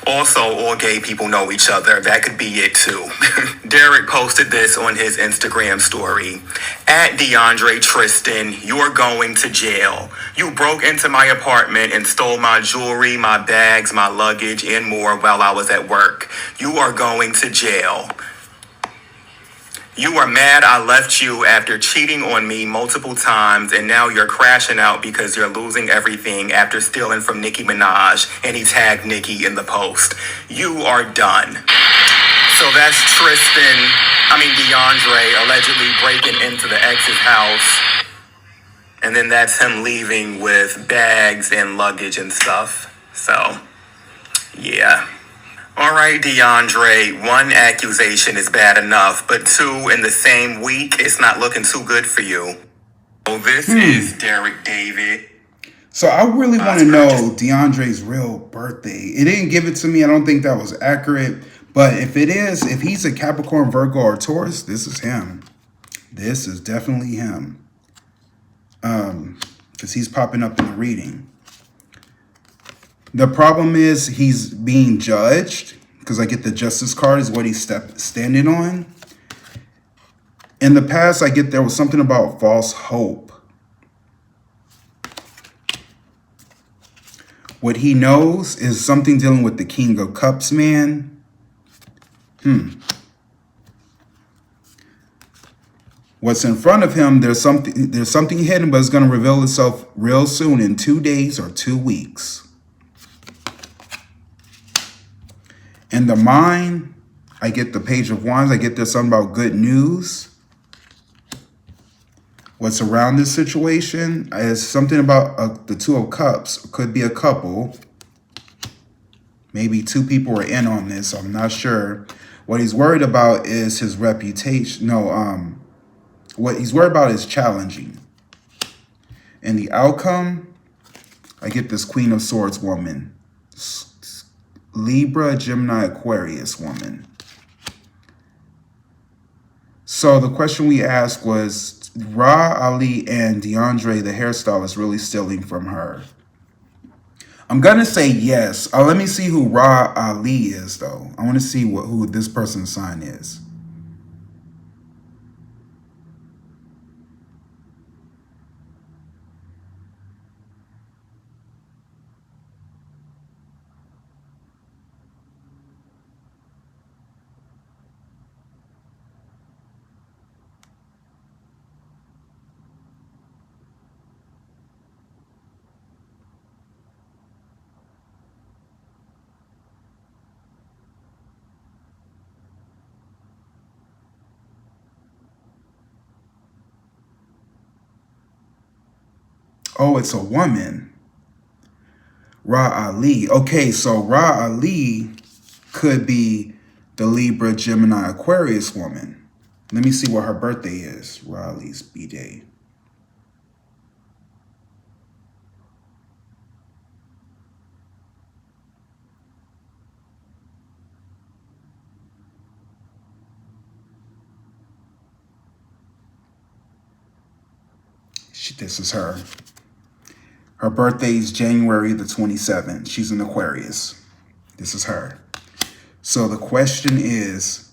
Also, all gay people know each other. That could be it too. Derek posted this on his Instagram story. At DeAndre Tristan, you're going to jail. You broke into my apartment and stole my jewelry, my bags, my luggage, and more while I was at work. You are going to jail. You are mad I left you after cheating on me multiple times, and now you're crashing out because you're losing everything after stealing from Nicki Minaj, and he tagged Nicki in the post. You are done. So that's DeAndre allegedly breaking into the ex's house, and then that's him leaving with bags and luggage and stuff. So, yeah. All right, DeAndre, one accusation is bad enough, but two in the same week, it's not looking too good for you. So this is Derek David. So I really want to know DeAndre's real birthday. It didn't give it to me. I don't think that was accurate. But if it is, if he's a Capricorn, Virgo, or Taurus, this is him. This is definitely him. Because he's popping up in the reading. The problem is he's being judged, because I get the justice card is what he's standing on. In the past, I get there was something about false hope. What he knows is something dealing with the King of Cups man. What's in front of him, there's something hidden, but it's going to reveal itself real soon, in 2 days or 2 weeks. In the mind, I get the Page of Wands. I get there's something about good news. What's around this situation is something about the Two of Cups. Could be a couple. Maybe 2 people are in on this. I'm not sure. What he's worried about is his reputation. What he's worried about is challenging. And the outcome, I get this Queen of Swords woman. Libra, Gemini, Aquarius woman. So the question we asked was, Ra Ali and DeAndre, the hairstylist, really stealing from her? I'm going to say yes. Let me see who Ra Ali is, though. I want to see who this person's sign is. Oh, it's a woman. Ra Ali. Okay, so Ra Ali could be the Libra, Gemini, Aquarius woman. Let me see what her birthday is. Ra Ali's B-Day. This is her. Her birthday is January the 27th. She's an Aquarius. This is her. So the question is,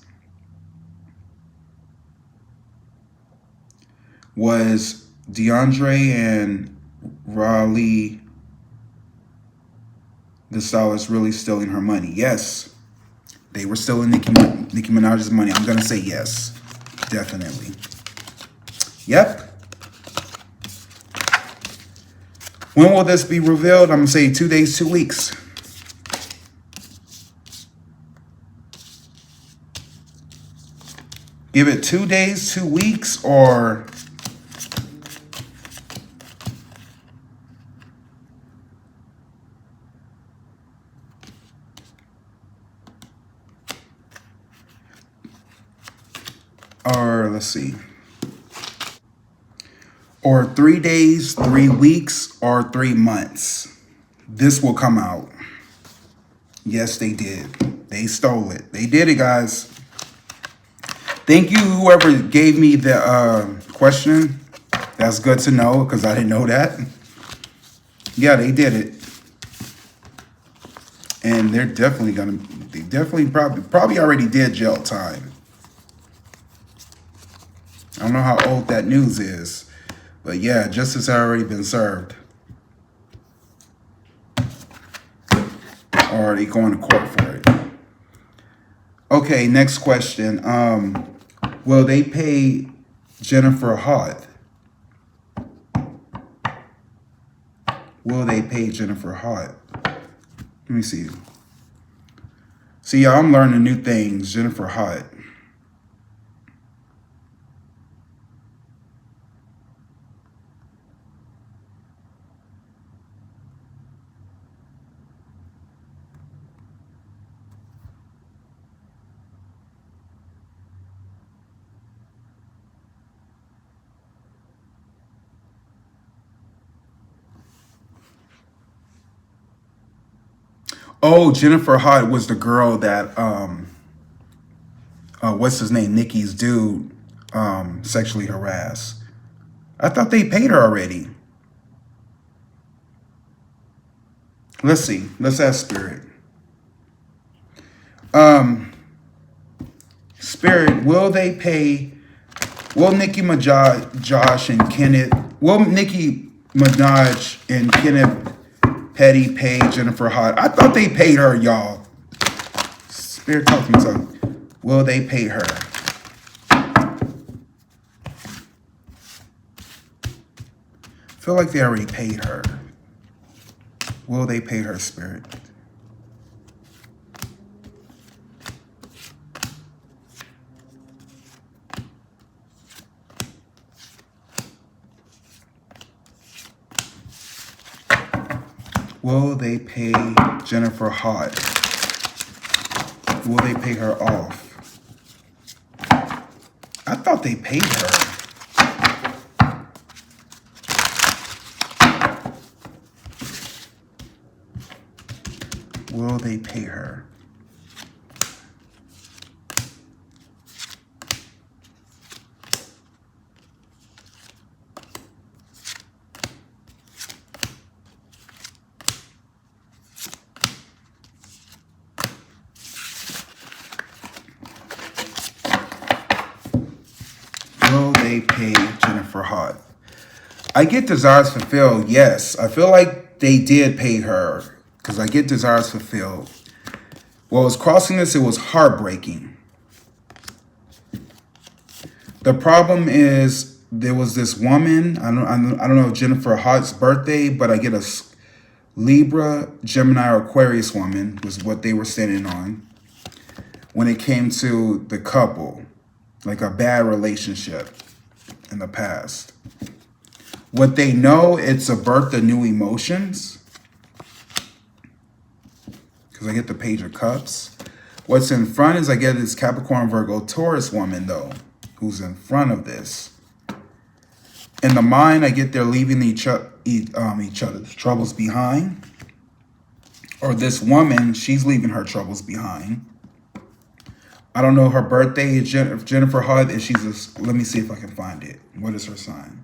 was DeAndre and Raleigh, the stylist, really stealing her money? Yes. They were stealing Nicki Minaj's money. I'm going to say yes. Definitely. Yep. When will this be revealed? I'm going to say 2 days, 2 weeks. Give it 2 days, 2 weeks, or Or let's see. Or 3 days, 3 weeks, or 3 months. This will come out. Yes, they did. They stole it. They did it, guys. Thank you, whoever gave me the question. That's good to know, because I didn't know that. Yeah, they did it. And they're definitely gonna, they definitely probably already did jail time. I don't know how old that news is, but yeah, justice has already been served. Or are they going to court for it? Okay, next question. Will they pay Jennifer Hart? Will they pay Jennifer Hart? Let me see. See, y'all, I'm learning new things. Jennifer Hart. Oh, Jennifer Hart was the girl that what's his name? Nicki's dude sexually harassed. I thought they paid her already. Let's see. Let's ask Spirit. Spirit, will they pay? Will Nicki Minaj, Josh, and Kenneth? Will Nicki Minaj and Kenneth Petty pay Jennifer Hart? I thought they paid her, y'all. Spirit, talk to me. So, will they pay her? I feel like they already paid her. Will they pay her, Spirit? Will they pay Jennifer Hart? Will they pay her off? I thought they paid her. Will they pay her? Will they pay Jennifer Hart? I get desires fulfilled. Yes, I feel like they did pay her because I get desires fulfilled. While I was crossing this, it was heartbreaking. The problem is there was this woman. I don't know Jennifer Hart's birthday, but I get a Libra, Gemini, or Aquarius woman was what they were standing on when it came to the couple, like a bad relationship in the past. What they know, it's a birth of new emotions. Because I get the Page of Cups. What's in front is I get this Capricorn, Virgo, Taurus woman, though, who's in front of this. In the mind, I get they're leaving each other's troubles behind. Or this woman, she's leaving her troubles behind. I don't know her birthday. Jennifer Hart, if she's a, let me see if I can find it. What is her sign?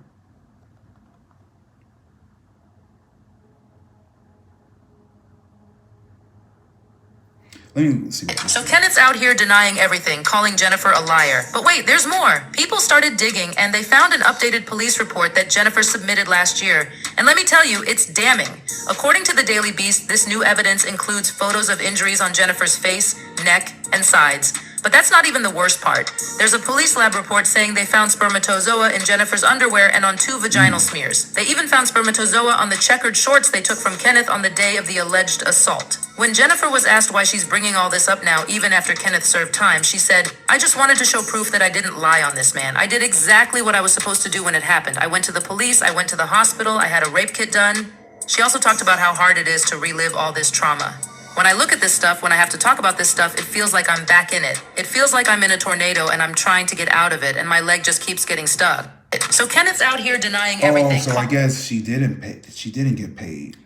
Let me see. So Kenneth's out here denying everything, calling Jennifer a liar. But wait, there's more. People started digging and they found an updated police report that Jennifer submitted last year. And let me tell you, it's damning. According to the Daily Beast, this new evidence includes photos of injuries on Jennifer's face, neck, and sides. But that's not even the worst part. There's a police lab report saying they found spermatozoa in Jennifer's underwear and on 2 vaginal smears. They even found spermatozoa on the checkered shorts they took from Kenneth on the day of the alleged assault. When Jennifer was asked why she's bringing all this up now, even after Kenneth served time, she said, "I just wanted to show proof that I didn't lie on this man. I did exactly what I was supposed to do when it happened. I went to the police, I went to the hospital, I had a rape kit done." She also talked about how hard it is to relive all this trauma. When I look at this stuff, when I have to talk about this stuff, it feels like I'm back in it. It feels like I'm in a tornado and I'm trying to get out of it and my leg just keeps getting stuck. So Kenneth's out here denying everything. Oh, so I guess she didn't pay. She didn't get paid.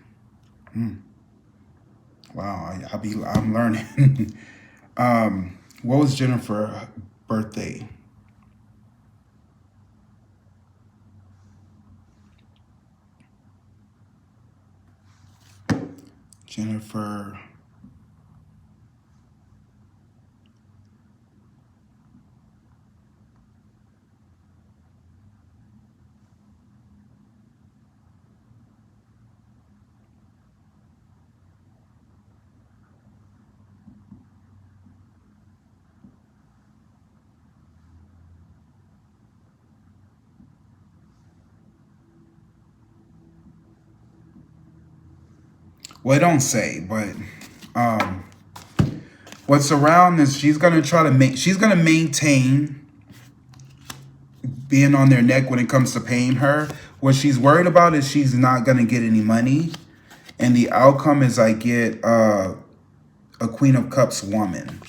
Wow, I'm learning. What was Jennifer's birthday? Jennifer. Well, it don't say, but what's around is she's gonna maintain being on their neck when it comes to paying her. What she's worried about is she's not gonna get any money, and the outcome is I get a Queen of Cups woman.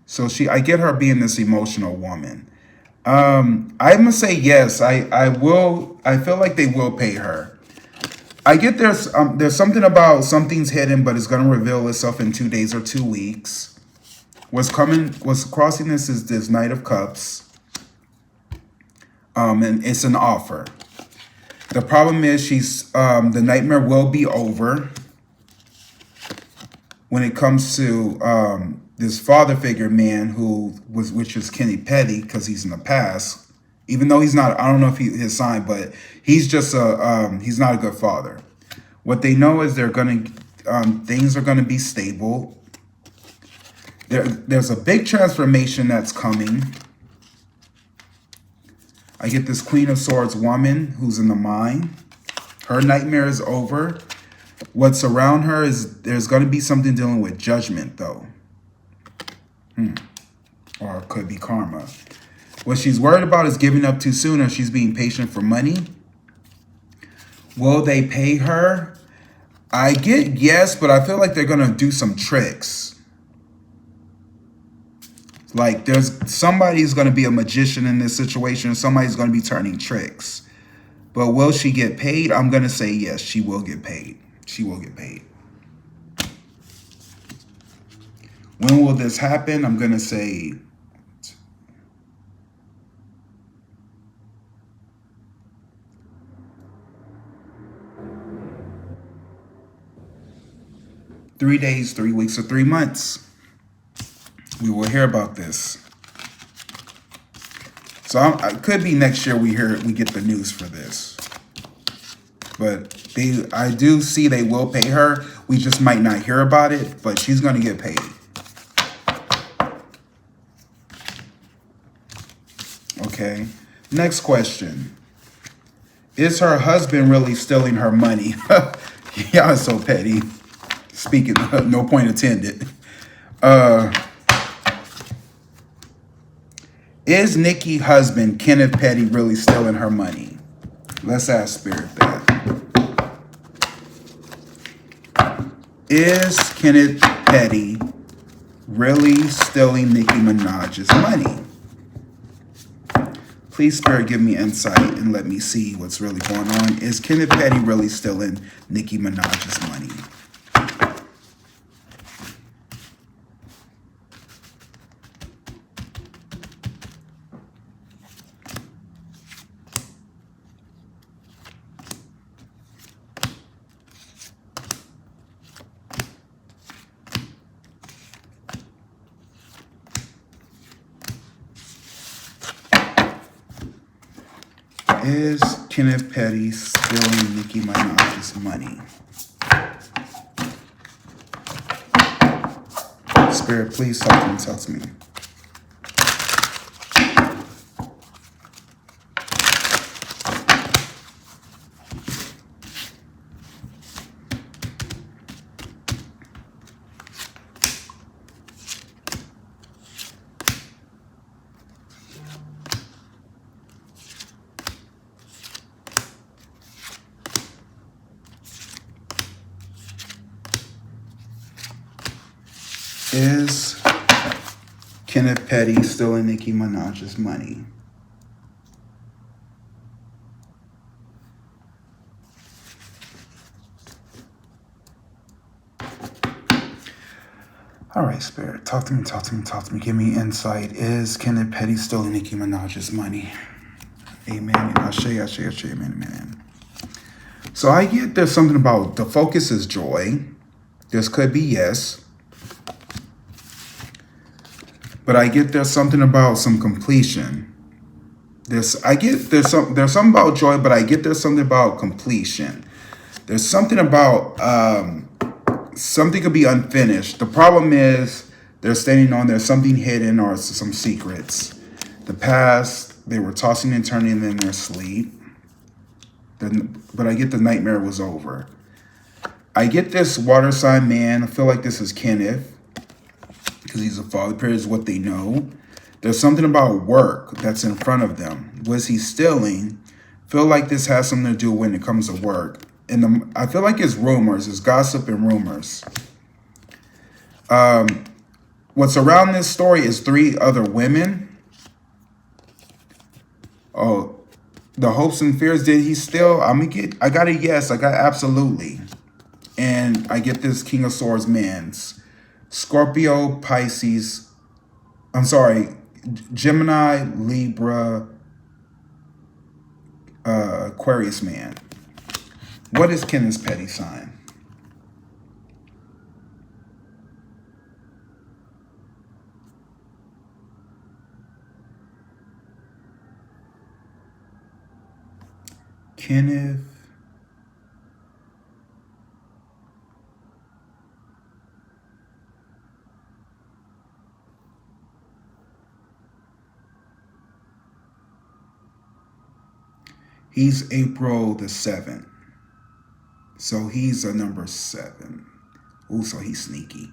So I get her being this emotional woman. I'm gonna say yes. I will. I feel like they will pay her. I get there's something about something's hidden, but it's gonna reveal itself in 2 days or 2 weeks. What's crossing this is this Knight of Cups. And it's an offer. The problem is the nightmare will be over when it comes to this father figure man which is Kenny Petty, because he's in the past. Even though he's not, I don't know if his sign, but he's just he's not a good father. What they know is things are gonna be stable. There's a big transformation that's coming. I get this Queen of Swords woman who's in the mine. Her nightmare is over. What's around her is there's going to be something dealing with judgment, though. Or it could be karma. What she's worried about is giving up too soon, or she's being patient for money. Will they pay her? I get yes, but I feel like they're going to do some tricks. Like somebody's going to be a magician in this situation. Somebody's going to be turning tricks. But will she get paid? I'm going to say yes, she will get paid. She will get paid. When will this happen? I'm going to say 3 days, 3 weeks, or 3 months. We will hear about this. So it could be next year we get the news for this. But I do see they will pay her. We just might not hear about it, but she's going to get paid. Okay. Next question. Is her husband really stealing her money? Y'all so petty. Speaking, no point intended. Is Nicki husband, Kenneth Petty, really stealing her money? Let's ask Spirit that. Is Kenneth Petty really stealing Nicki Minaj's money? Please, Spirit, give me insight and let me see what's really going on. Is Kenneth Petty really stealing Nicki Minaj's money? Is Kenneth Petty stealing Nicki Minaj's money? Spirit, please something tells me. Is Kenneth Petty stealing Nicki Minaj's money? All right, Spirit, talk to me, talk to me, talk to me. Give me insight. Is Kenneth Petty stealing Nicki Minaj's money? Amen. Ashe, ashe, ashe, amen, amen. So I get there's something about the focus is joy. This could be yes. But I get there's something about some completion. There's something about joy, but I get there's something about completion. There's something about something could be unfinished. The problem is they're standing on there's something hidden or some secrets. The past, they were tossing and turning in their sleep. But I get the nightmare was over. I get this water sign man. I feel like this is Kenneth because he's a father figure is what they know. There's something about work that's in front of them. Was he stealing? Feel like this has something to do when it comes to work. And I feel like it's rumors, it's gossip and rumors. What's around this story is 3 other women. Oh, the hopes and fears, did he steal? I got a yes, I got absolutely. And I get this King of Swords man's. Scorpio, Pisces, Gemini, Libra, Aquarius man. What is Kenneth's Petty sign? Kenneth. He's April the 7th. So he's a number 7. Ooh, so he's sneaky.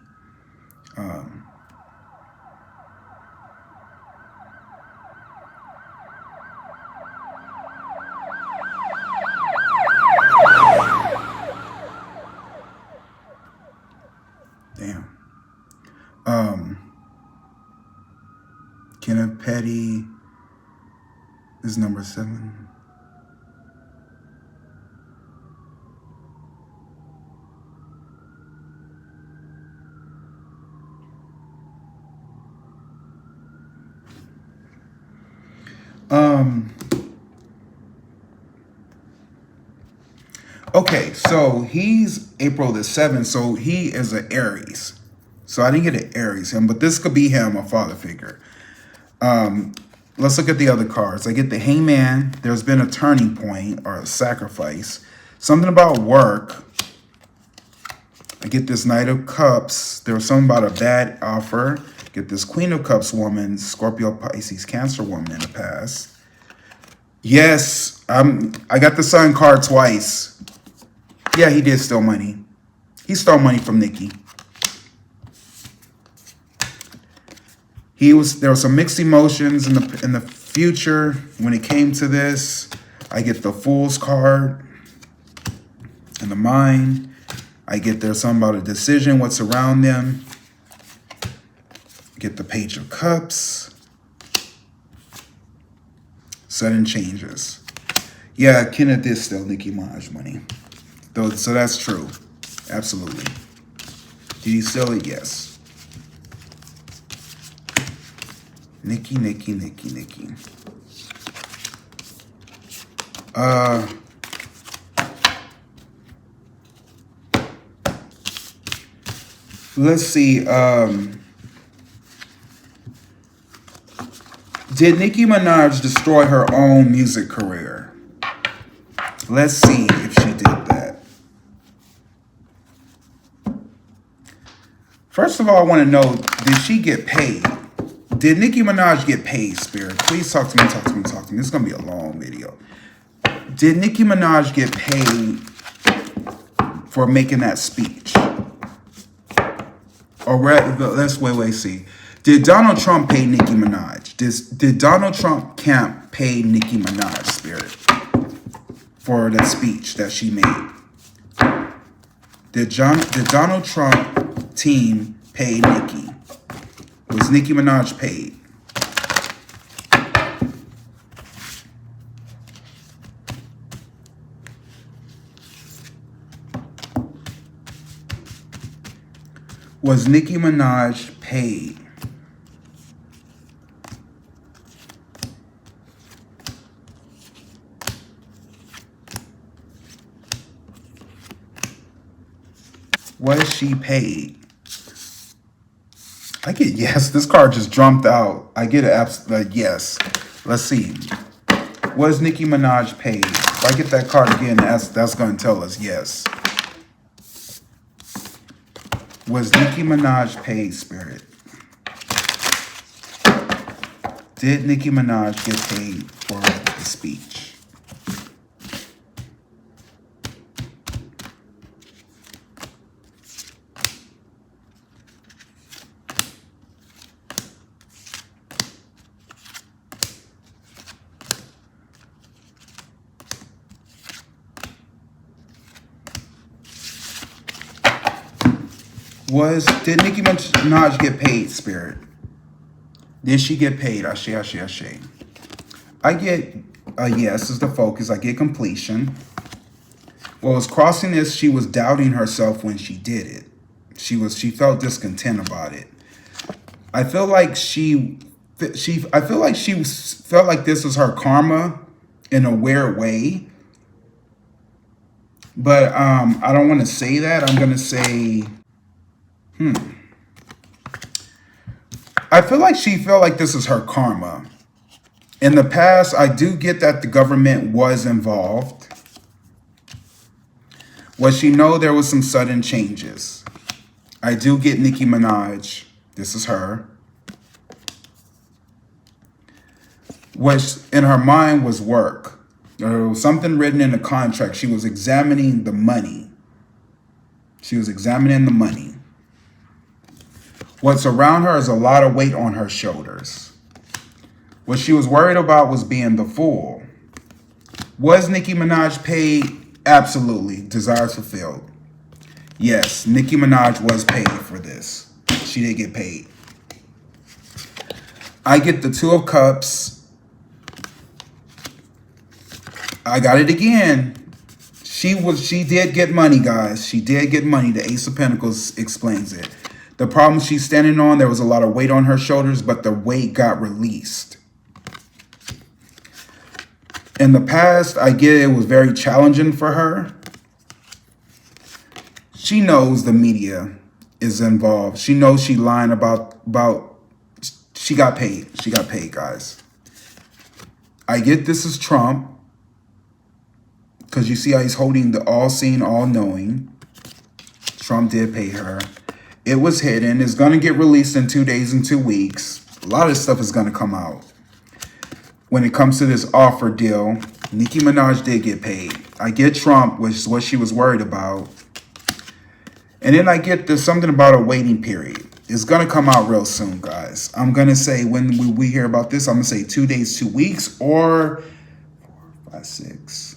Damn. Kenneth Petty is number 7. Okay, so he's April the 7th, so he is an Aries. So I didn't get an Aries him, but this could be him, a father figure. Let's look at the other cards. I get the Hangman. There's been a turning point or a sacrifice. Something about work. I get this Knight of Cups. There was something about a bad offer. Get this Queen of Cups woman, Scorpio, Pisces, Cancer woman in the past. Yes, I got the Sun card twice. Yeah, he did steal money. He stole money from Nicki. There were some mixed emotions in the future when it came to this. I get the Fool's card in the mind. I get there's something about a decision, what's around them. Get the Page of Cups. Sudden changes. Yeah, Kenneth did steal Nicki Minaj money. So that's true. Absolutely. Did he steal it? Yes. Nicki. Let's see. Did Nicki Minaj destroy her own music career? Let's see if she did that. First of all, I want to know, did she get paid? Did Nicki Minaj get paid, Spirit? Please talk to me. This is going to be a long video. Did Nicki Minaj get paid for making that speech? Or let's see. Did Donald Trump pay Nicki Minaj? Did Donald Trump camp pay Nicki Minaj, Spirit, for the speech that she made? Did Donald Trump team pay Nicki? Was Nicki Minaj paid? Was Nicki Minaj paid? Was she paid? I get yes. This card just jumped out. I get an yes. Let's see. Was Nicki Minaj paid? If I get that card again, that's going to tell us yes. Was Nicki Minaj paid, Spirit? Did Nicki Minaj get paid for the speech? Did Nicki Minaj get paid, Spirit? Did she get paid? Ashe, ashe, ashe. I get a yes is the focus. I get completion. What was crossing this, she was doubting herself when she did it. She felt discontent about it. I feel like she felt like this was her karma in a weird way. But I don't want to say that. I'm gonna say I feel like she felt like this is her karma. In the past, I do get that the government was involved. Was she know there was some sudden changes? I do get Nicki Minaj. This is her. What in her mind was work. There was something written in the contract. She was examining the money. She was examining the money. What's around her is a lot of weight on her shoulders. What she was worried about was being the fool. Was Nicki Minaj paid? Absolutely. Desires fulfilled. Yes, Nicki Minaj was paid for this. She did get paid. I get the Two of Cups. I got it again. She did get money, guys. She did get money. The Ace of Pentacles explains it. The problem she's standing on, there was a lot of weight on her shoulders, but the weight got released. In the past, I get it was very challenging for her. She knows the media is involved. She knows she lying about she got paid. She got paid, guys. I get this is Trump. Because you see how he's holding the all-seeing, all-knowing. Trump did pay her. It was hidden. It's going to get released in 2 days and 2 weeks. A lot of stuff is going to come out. When it comes to this offer deal, Nicki Minaj did get paid. I get Trump, which is what she was worried about. And then I get there's something about a waiting period. It's going to come out real soon, guys. I'm going to say when we hear about this, I'm going to say 2 days, 2 weeks, or 4, 5, 6.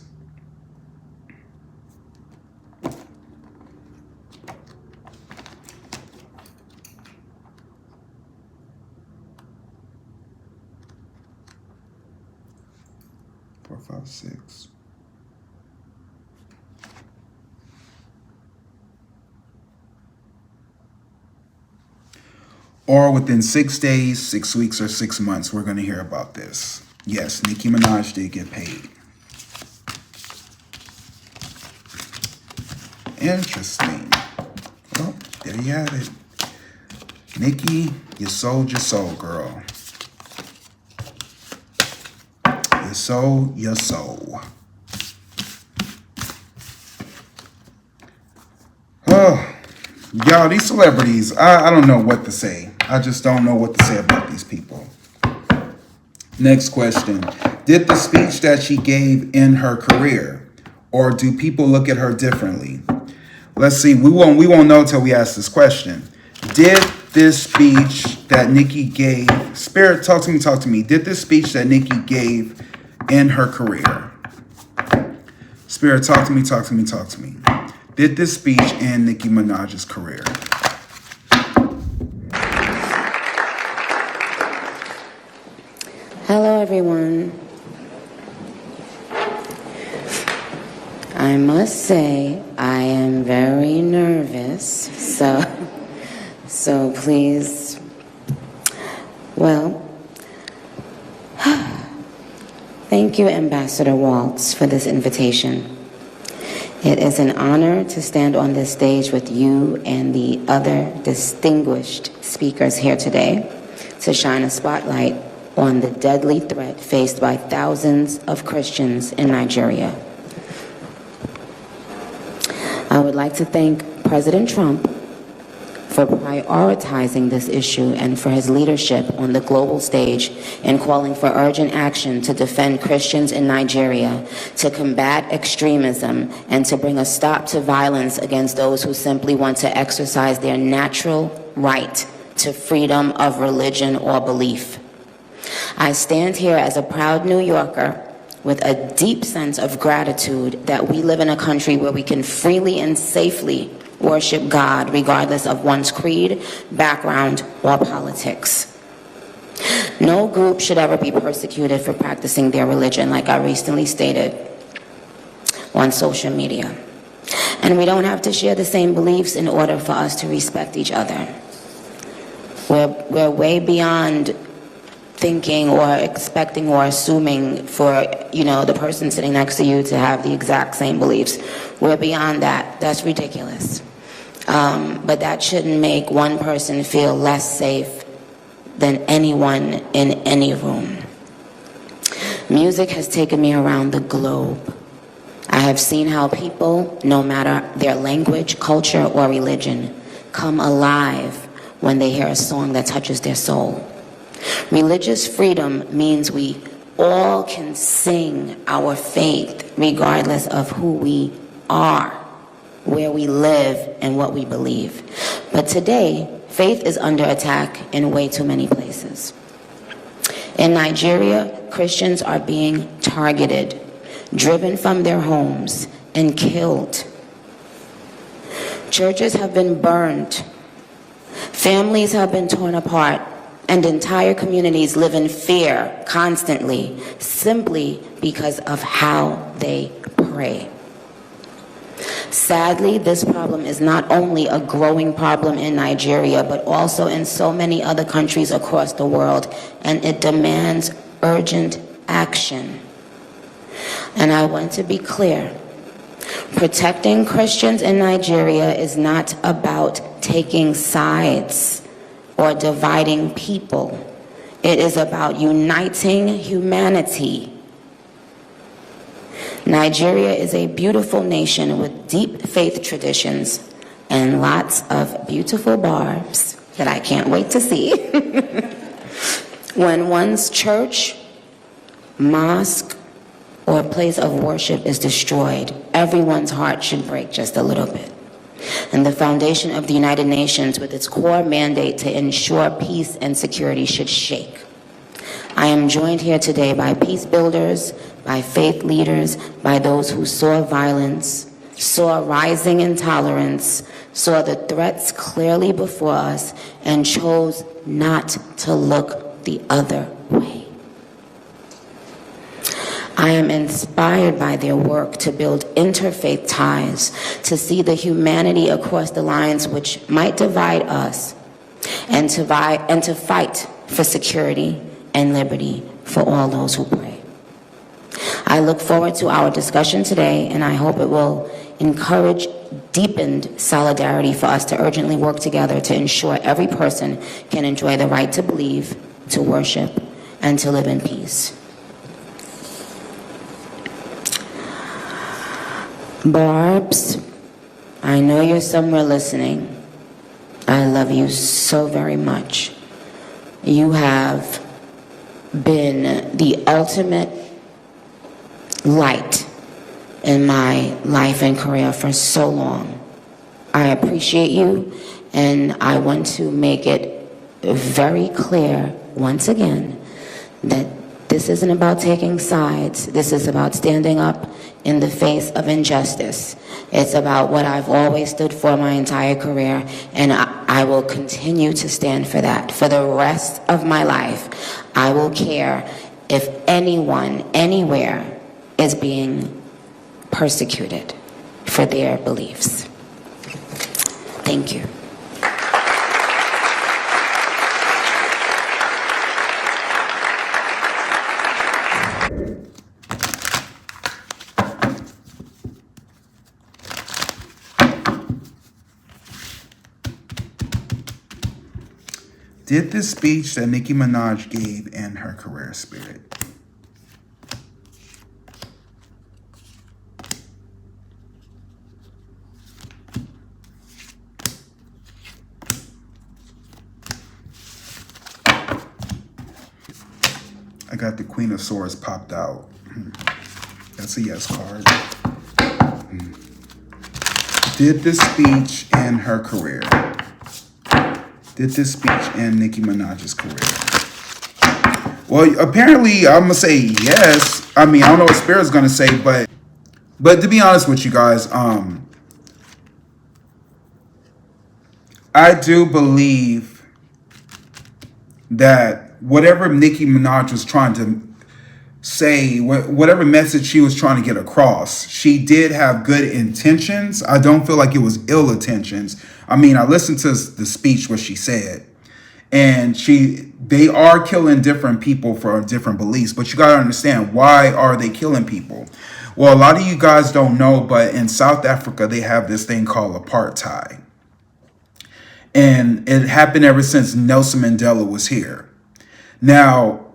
Four, 5, 6. Or within 6 days, 6 weeks, or 6 months, we're going to hear about this. Yes, Nicki Minaj did get paid. Interesting. Well, there you have it. Nicki, you sold your soul, girl. You sold your soul. Oh, y'all, these celebrities, I don't know what to say. I just don't know what to say about these people. Next question. Did the speech that she gave in her career, or do people look at her differently? Let's see. We won't know until we ask this question. Did this speech that Nicki gave, Spirit, talk to me. Did this speech that Nicki gave in her career? Spirit, talk to me. Did this speech end Nicki Minaj's career? everyone. I must say I am very nervous, so please, well, thank you, Ambassador Waltz, for this invitation. It is an honor to stand on this stage with you and the other distinguished speakers here today to shine a spotlight on the deadly threat faced by thousands of Christians in Nigeria. I would like to thank President Trump for prioritizing this issue and for his leadership on the global stage in calling for urgent action to defend Christians in Nigeria, to combat extremism, and to bring a stop to violence against those who simply want to exercise their natural right to freedom of religion or belief. I stand here as a proud New Yorker with a deep sense of gratitude that we live in a country where we can freely and safely worship God regardless of one's creed, background, or politics. No group should ever be persecuted for practicing their religion, like I recently stated on social media. And we don't have to share the same beliefs in order for us to respect each other. We're way beyond thinking or expecting or assuming for, the person sitting next to you to have the exact same beliefs. We're beyond that. That's ridiculous. But that shouldn't make one person feel less safe than anyone in any room. Music has taken me around the globe. I have seen how people, no matter their language, culture, or religion, come alive when they hear a song that touches their soul. Religious freedom means we all can sing our faith regardless of who we are, where we live, and what we believe. But today, faith is under attack in way too many places. In Nigeria, Christians are being targeted, driven from their homes, and killed. Churches have been burned. Families have been torn apart. And entire communities live in fear constantly, simply because of how they pray. Sadly, this problem is not only a growing problem in Nigeria, but also in so many other countries across the world, and it demands urgent action. And I want to be clear. Protecting Christians in Nigeria is not about taking sides or dividing people. It is about uniting humanity. Nigeria is a beautiful nation with deep faith traditions and lots of beautiful barbs that I can't wait to see. When one's church, mosque, or place of worship is destroyed, everyone's heart should break just a little bit. And the foundation of the United Nations, with its core mandate to ensure peace and security, should shake. I am joined here today by peace builders, by faith leaders, by those who saw violence, saw rising intolerance, saw the threats clearly before us, and chose not to look the other way. I am inspired by their work to build interfaith ties, to see the humanity across the lines which might divide us, and to fight for security and liberty for all those who pray. I look forward to our discussion today, and I hope it will encourage deepened solidarity for us to urgently work together to ensure every person can enjoy the right to believe, to worship, and to live in peace. Barbs, I know you're somewhere listening. I love you so very much. You have been the ultimate light in my life and career for so long. I appreciate you, and I want to make it very clear once again that this isn't about taking sides. This is about standing up in the face of injustice. It's about what I've always stood for my entire career, and I will continue to stand for that. For the rest of my life, I will care if anyone, anywhere, is being persecuted for their beliefs. Thank you. Did this speech that Nicki Minaj gave end her career spirit? I got the Queen of Swords popped out. That's a yes card. Did this speech end her career? Did this speech end Nicki Minaj's career? Well, apparently, I'm gonna say yes. I mean, I don't know what Spirit's gonna say, but to be honest with you guys, I do believe that whatever Nicki Minaj was trying to say, whatever message she was trying to get across, she did have good intentions. I don't feel like it was ill intentions. I mean, I listened to the speech, what she said, and they are killing different people for different beliefs, but you got to understand, why are they killing people? Well, a lot of you guys don't know, but in South Africa, they have this thing called apartheid. And it happened ever since Nelson Mandela was here. Now,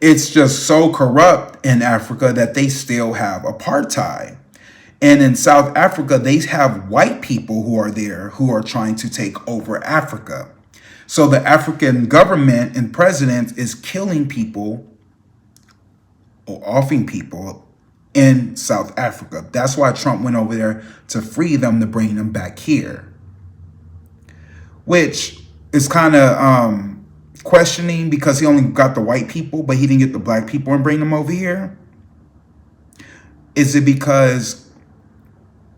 it's just so corrupt in Africa that they still have apartheid. And in South Africa, they have white people who are there who are trying to take over Africa. So the African government and president is killing people or offing people in South Africa. That's why Trump went over there to free them, to bring them back here. Which is kind of questioning, because he only got the white people, but he didn't get the black people and bring them over here. Is it because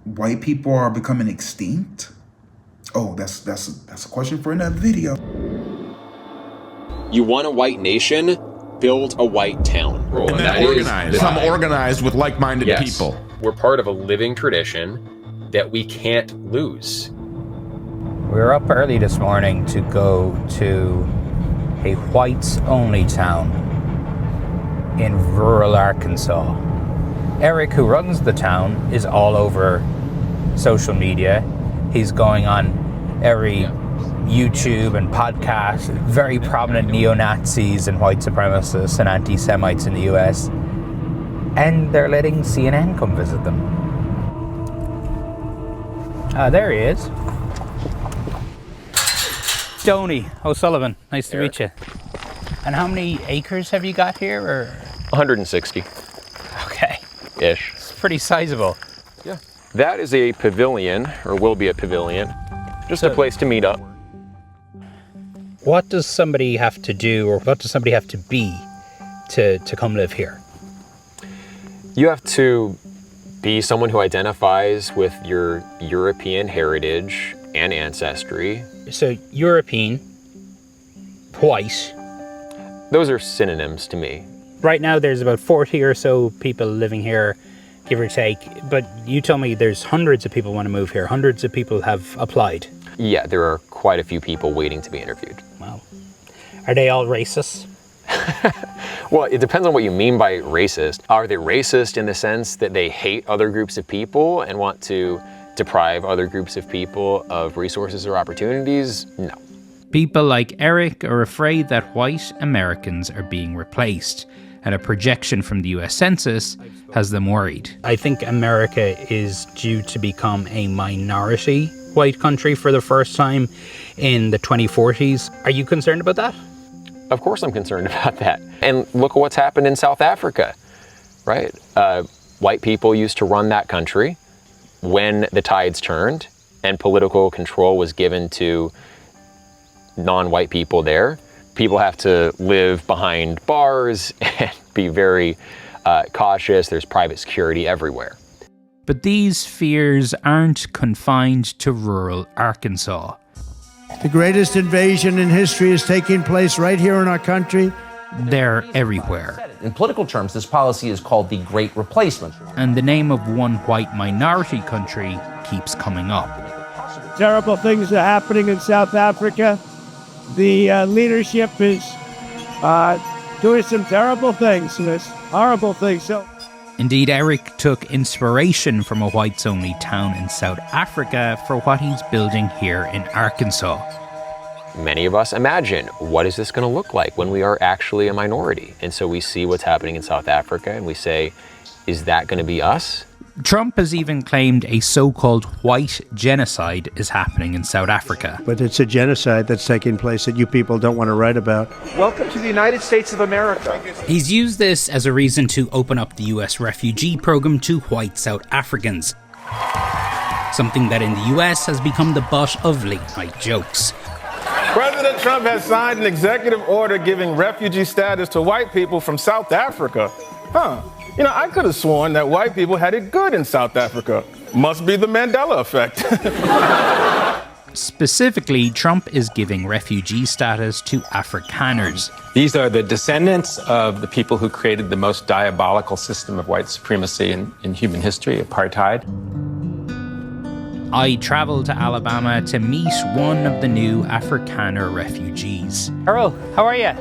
white people are becoming extinct? Oh, that's a question for another video. You want a white nation? Build a white town. And then organize. Become organized with like-minded people. We're part of a living tradition that we can't lose. We were up early this morning to go to a whites-only town in rural Arkansas. Eric, who runs the town, is all over social media. He's going on every YouTube and podcast. Very prominent neo-Nazis and white supremacists and anti-Semites in the US. And they're letting CNN come visit them. There he is. Stoney O'Sullivan, nice to meet you. And how many acres have you got here? Or 160. Okay. Ish. It's pretty sizable. Yeah. That is a pavilion, or will be a pavilion. Just a place to meet up. What does somebody have to do, or what does somebody have to be to come live here? You have to be someone who identifies with your European heritage and ancestry. So European, white. Those are synonyms to me. Right now there's about 40 or so people living here, give or take. But you told me there's hundreds of people want to move here. Hundreds of people have applied. Yeah, there are quite a few people waiting to be interviewed. Wow. Are they all racist? Well, it depends on what you mean by racist. Are they racist in the sense that they hate other groups of people and want to deprive other groups of people of resources or opportunities? No. People like Eric are afraid that white Americans are being replaced, and a projection from the US Census has them worried. I think America is due to become a minority white country for the first time in the 2040s. Are you concerned about that? Of course I'm concerned about that. And look at what's happened in South Africa, right? White people used to run that country. When the tides turned and political control was given to non-white people there, people have to live behind bars and be very cautious. There's private security everywhere. But these fears aren't confined to rural Arkansas. The greatest invasion in history is taking place right here in our country, They're everywhere. In political terms, this policy is called the Great Replacement. And the name of one white minority country keeps coming up. Terrible things are happening in South Africa. The leadership is doing some terrible things, horrible things. So, indeed, Eric took inspiration from a whites-only town in South Africa for what he's building here in Arkansas. Many of us imagine, what is this going to look like when we are actually a minority? And so we see what's happening in South Africa and we say, is that going to be us? Trump has even claimed a so-called white genocide is happening in South Africa. But it's a genocide that's taking place that you people don't want to write about. Welcome to the United States of America. He's used this as a reason to open up the US refugee program to white South Africans. Something that in the US has become the butt of late-night jokes. President Trump has signed an executive order giving refugee status to white people from South Africa. You know, I could have sworn that white people had it good in South Africa. Must be the Mandela effect. Specifically, Trump is giving refugee status to Afrikaners. These are the descendants of the people who created the most diabolical system of white supremacy in human history, apartheid. I travelled to Alabama to meet one of the new Afrikaner refugees. Errol, how are you?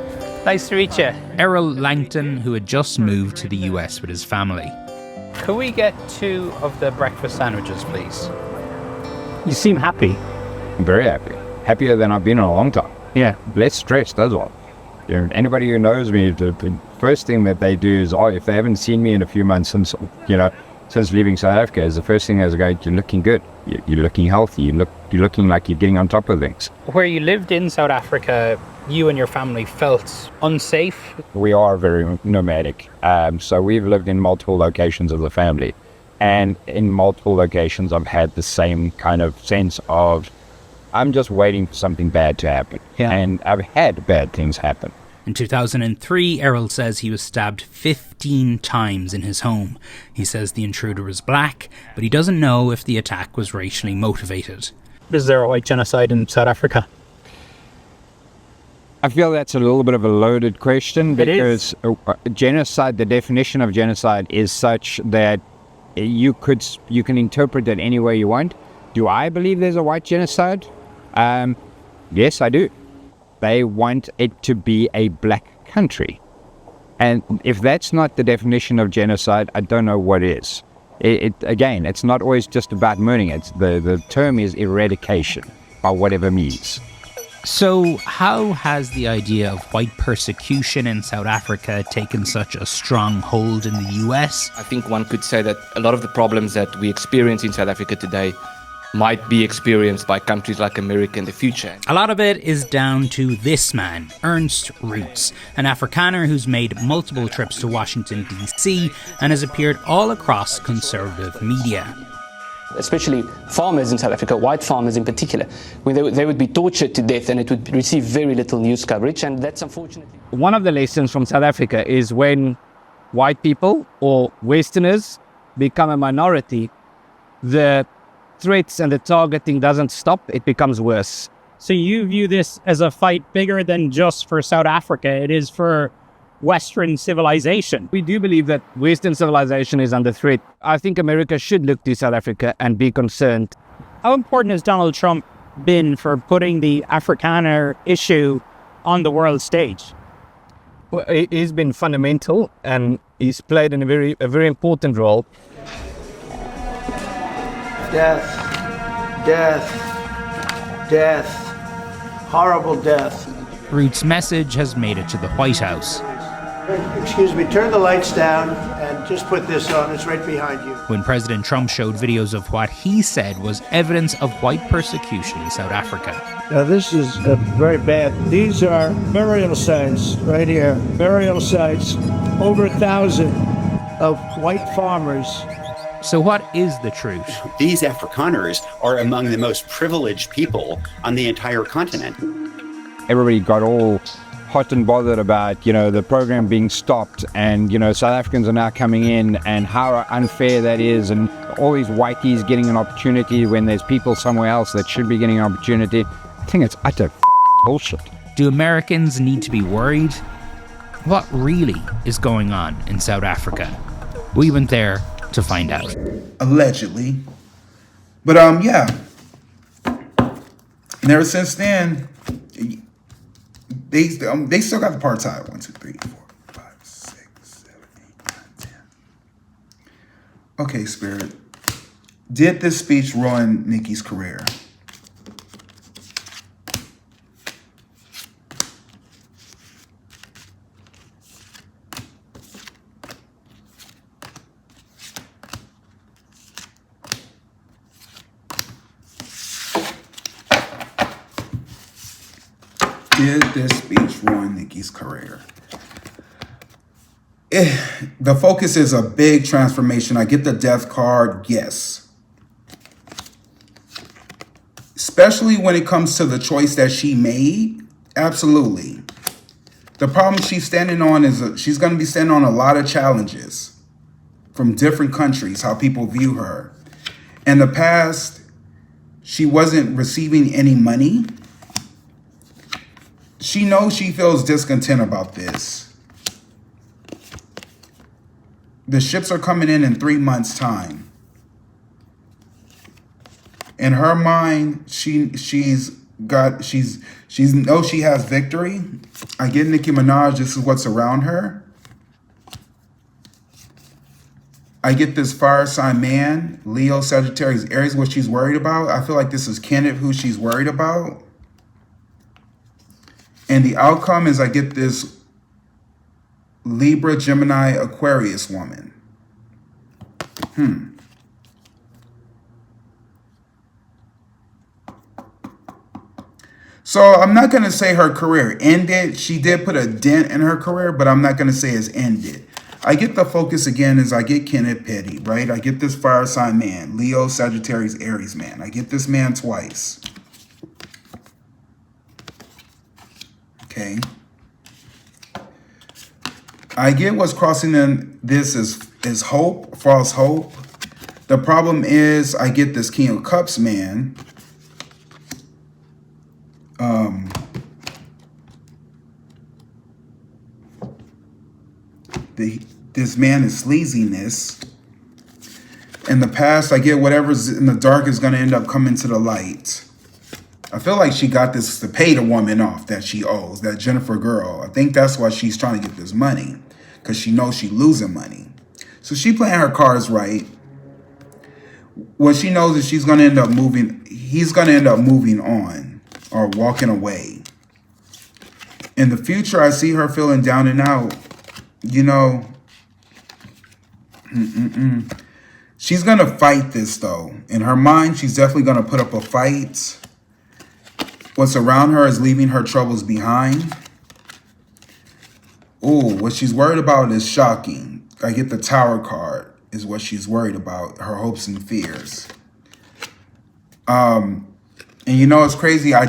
Nice to meet you. Errol Langton, who had just moved to the US with his family. Could we get 2 of the breakfast sandwiches, please? You seem happy. I'm very happy. Happier than I've been in a long time. Yeah. Less stressed as well. You know, anybody who knows me, the first thing that they do is, if they haven't seen me in a few months since leaving South Africa, is the first thing is go, you're looking good. You're looking healthy. You're looking like you're getting on top of things. Where you lived in South Africa, you and your family felt unsafe? We are very nomadic. So we've lived in multiple locations as a family. And in multiple locations, I've had the same kind of sense of, I'm just waiting for something bad to happen. Yeah. And I've had bad things happen. In 2003, Errol says he was stabbed 15 times in his home. He says the intruder was black, but he doesn't know if the attack was racially motivated. Is there a white genocide in South Africa? I feel that's a little bit of a loaded question because genocide, the definition of genocide is such that you can interpret it any way you want. Do I believe there's a white genocide? Yes, I do. They want it to be a black country. And if that's not the definition of genocide, I don't know what is. Again, it's not always just about murdering. The term is eradication, by whatever means. So how has the idea of white persecution in South Africa taken such a strong hold in the US? I think one could say that a lot of the problems that we experience in South Africa today might be experienced by countries like America in the future. A lot of it is down to this man, Ernst Roots, an Afrikaner who's made multiple trips to Washington, D.C. and has appeared all across conservative media. Especially farmers in South Africa, white farmers in particular, when they would be tortured to death and it would receive very little news coverage, and that's unfortunately... One of the lessons from South Africa is when white people or Westerners become a minority, the threats and the targeting doesn't stop, it becomes worse. So you view this as a fight bigger than just for South Africa, it is for Western civilization. We do believe that Western civilization is under threat. I think America should look to South Africa and be concerned. How important has Donald Trump been for putting the Afrikaner issue on the world stage? Well, he's been fundamental and he's played a very important role. Death, death, death, horrible death. Roots' message has made it to the White House. Excuse me, turn the lights down and just put this on, it's right behind you. When President Trump showed videos of what he said was evidence of white persecution in South Africa. Now this is very bad. These are burial sites right here. Burial sites, over 1,000 of white farmers. So what is the truth? These Afrikaners are among the most privileged people on the entire continent. Everybody got all hot and bothered about, the program being stopped and, South Africans are now coming in and how unfair that is and all these whiteys getting an opportunity when there's people somewhere else that should be getting an opportunity. I think it's utter bullshit. Do Americans need to be worried? what really is going on in South Africa? We went there to find out. Allegedly. But yeah. And ever since then, they still got the apartheid. 1, 2, 3, 4, 5, 6, 7, 8, 9, 10. Okay, Spirit. Did this speech ruin Nicki's career? Did this speech ruin Nicki's career? The focus is a big transformation. I get the death card, yes. Especially when it comes to the choice that she made, absolutely. The problem she's standing on is she's going to be standing on a lot of challenges from different countries, how people view her. In the past, she wasn't receiving any money. She knows she feels discontent about this. The ships are coming in 3 months' time. In her mind, she knows she has victory. I get Nicki Minaj, this is what's around her. I get this fire sign man, Leo, Sagittarius, Aries, what she's worried about. I feel like this is Kenneth who she's worried about. And the outcome is I get this Libra, Gemini, Aquarius woman. So I'm not going to say her career ended. She did put a dent in her career, but I'm not going to say it's ended. I get the focus again is I get Kenneth Petty, right? I get this fire sign man, Leo, Sagittarius, Aries man. I get this man twice. Okay. I get what's crossing in this is hope, false hope. The problem is I get this King of Cups man. This man is sleaziness. In the past, I get whatever's in the dark is going to end up coming to the light. I feel like she got this to pay the woman off that she owes, that Jennifer girl. I think that's why she's trying to get this money, because she knows she's losing money. So she playing her cards right. What she knows is she's going to end up moving. He's going to end up moving on or walking away. In the future, I see her feeling down and out. You know, she's going to fight this, though. In her mind, she's definitely going to put up a fight. What's around her is leaving her troubles behind. Ooh, what she's worried about is shocking. I get the Tower card is what she's worried about, her hopes and fears. And you know, it's crazy. I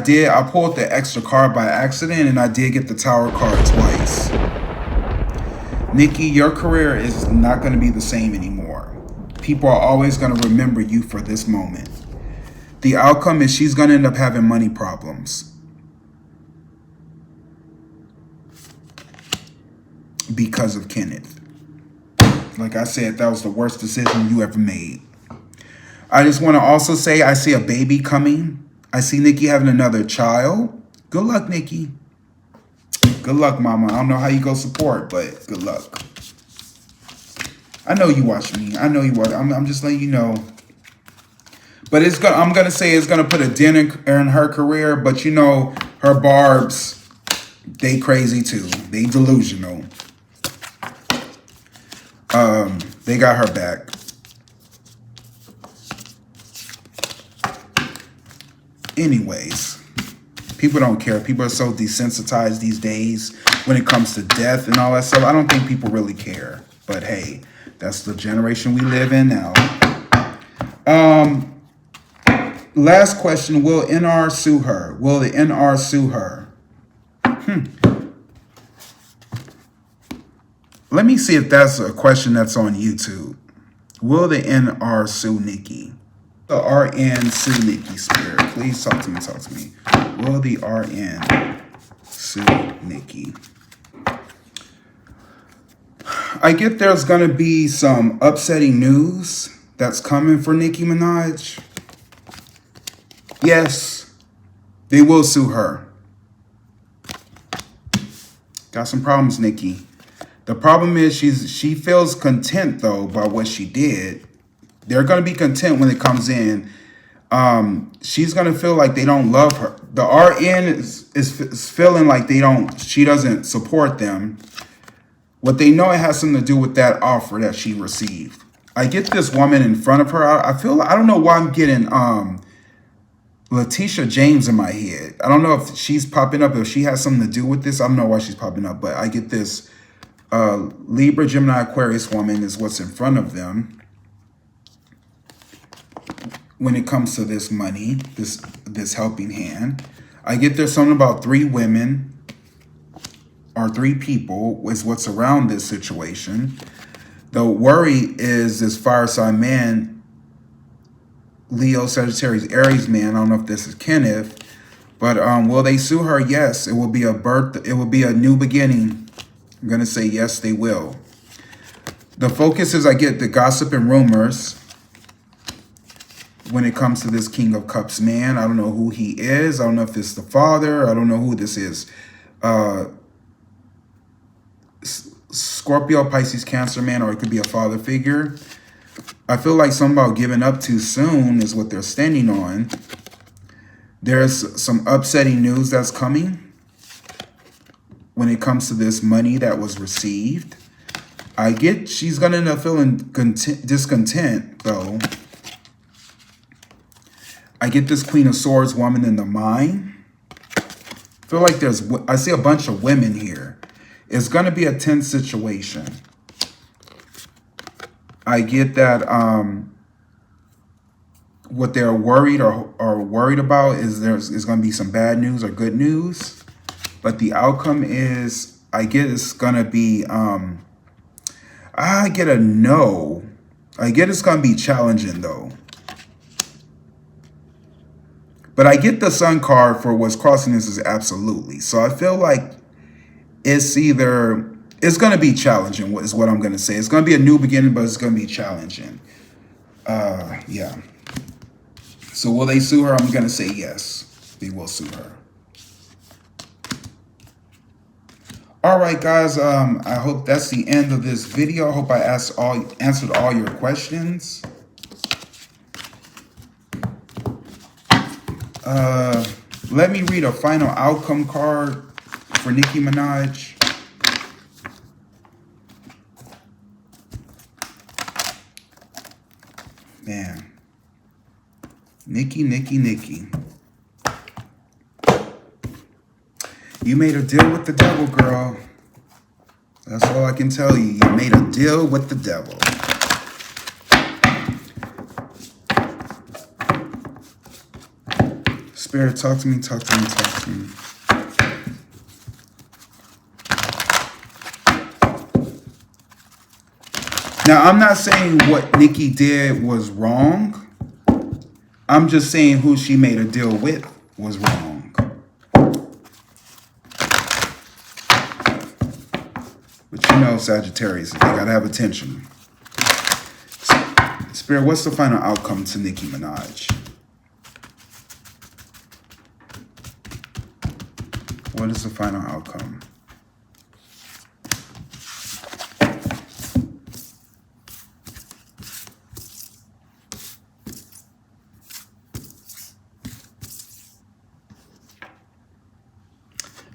pulled the extra card by accident, and I did get the Tower card twice. Nicki, your career is not going to be the same anymore. People are always going to remember you for this moment. The outcome is she's going to end up having money problems. Because of Kenneth. Like I said, that was the worst decision you ever made. I just want to also say I see a baby coming. I see Nicki having another child. Good luck, Nicki. Good luck, mama. I don't know how you go support, but good luck. I know you watch me. I know you watch. I'm just letting you know. But I'm gonna say it's gonna put a dent in her career. But you know, her barbs, they crazy too. They delusional. They got her back. Anyways, people don't care. People are so desensitized these days when it comes to death and all that stuff. I don't think people really care. But hey, that's the generation we live in now. Last question, will NR sue her? Will the NR sue her? Let me see if that's a question that's on YouTube. Will the NR sue Nicki? The RN sue Nicki, Spirit. Please talk to me, talk to me. Will the RN sue Nicki? I get there's going to be some upsetting news that's coming for Nicki Minaj. Yes, they will sue her. Got some problems, Nicki. The problem is she feels content though by what she did. They're gonna be content when it comes in. She's gonna feel like they don't love her. The RN is feeling like she doesn't support them. What they know, it has something to do with that offer that she received. I get this woman in front of her. I don't know why I'm getting Letitia James in my head. I don't know if she's popping up, if she has something to do with this. I don't know why she's popping up, but I get this Libra, Gemini, Aquarius woman is what's in front of them when it comes to this money, this helping hand. I get there's something about 3 women or 3 people is what's around this situation. The worry is this fire sign man, Leo, Sagittarius, Aries man. I don't know if this is Kenneth, but will they sue her? Yes, it will be a birth. It will be a new beginning. I'm gonna say yes, they will. The focus is I get the gossip and rumors when it comes to this King of Cups man. I don't know who he is. I don't know if it's the father. I don't know who this is. Scorpio, Pisces, Cancer man, or it could be a father figure. I feel like something about giving up too soon is what they're standing on. There's some upsetting news that's coming when it comes to this money that was received. I get she's going to end up feeling discontent, though. I get this Queen of Swords woman in the mind. I feel like I see a bunch of women here. It's going to be a tense situation. I get that what they're worried or worried about is there's going to be some bad news or good news. But the outcome is, I get it's going to be, I get a no. I get it's going to be challenging though. But I get the Sun card for what's crossing this is absolutely. So I feel like it's going to be challenging is what I'm going to say. It's going to be a new beginning, but it's going to be challenging. Yeah. So will they sue her? I'm going to say yes. They will sue her. All right, guys. I hope that's the end of this video. I hope I answered all your questions. Let me read a final outcome card for Nicki Minaj. Man. Nicki. You made a deal with the devil, girl. That's all I can tell you. You made a deal with the devil. Spirit, talk to me, talk to me, talk to me. Now, I'm not saying what Nicki did was wrong. I'm just saying who she made a deal with was wrong. But you know, Sagittarius, they gotta have attention. Spirit, what's the final outcome to Nicki Minaj? What is the final outcome?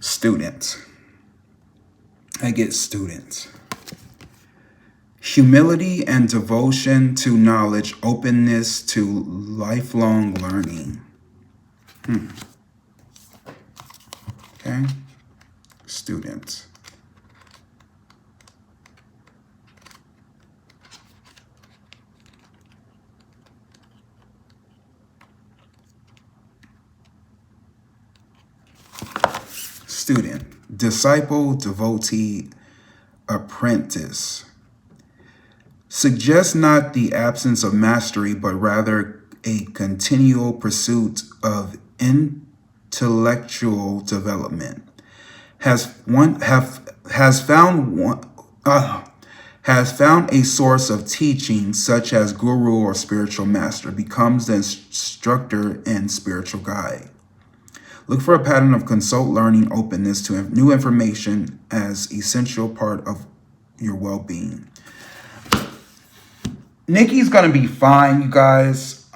Students. I get students. Humility and devotion to knowledge, openness to lifelong learning. Okay. Students. Student. Disciple, devotee, apprentice. Suggest not the absence of mastery, but rather a continual pursuit of intellectual development. Has found has found a source of teaching such as guru or spiritual master, becomes the instructor and spiritual guide. Look for a pattern of consult, learning, openness to new information as essential part of your well-being. Nicki's gonna be fine, you guys.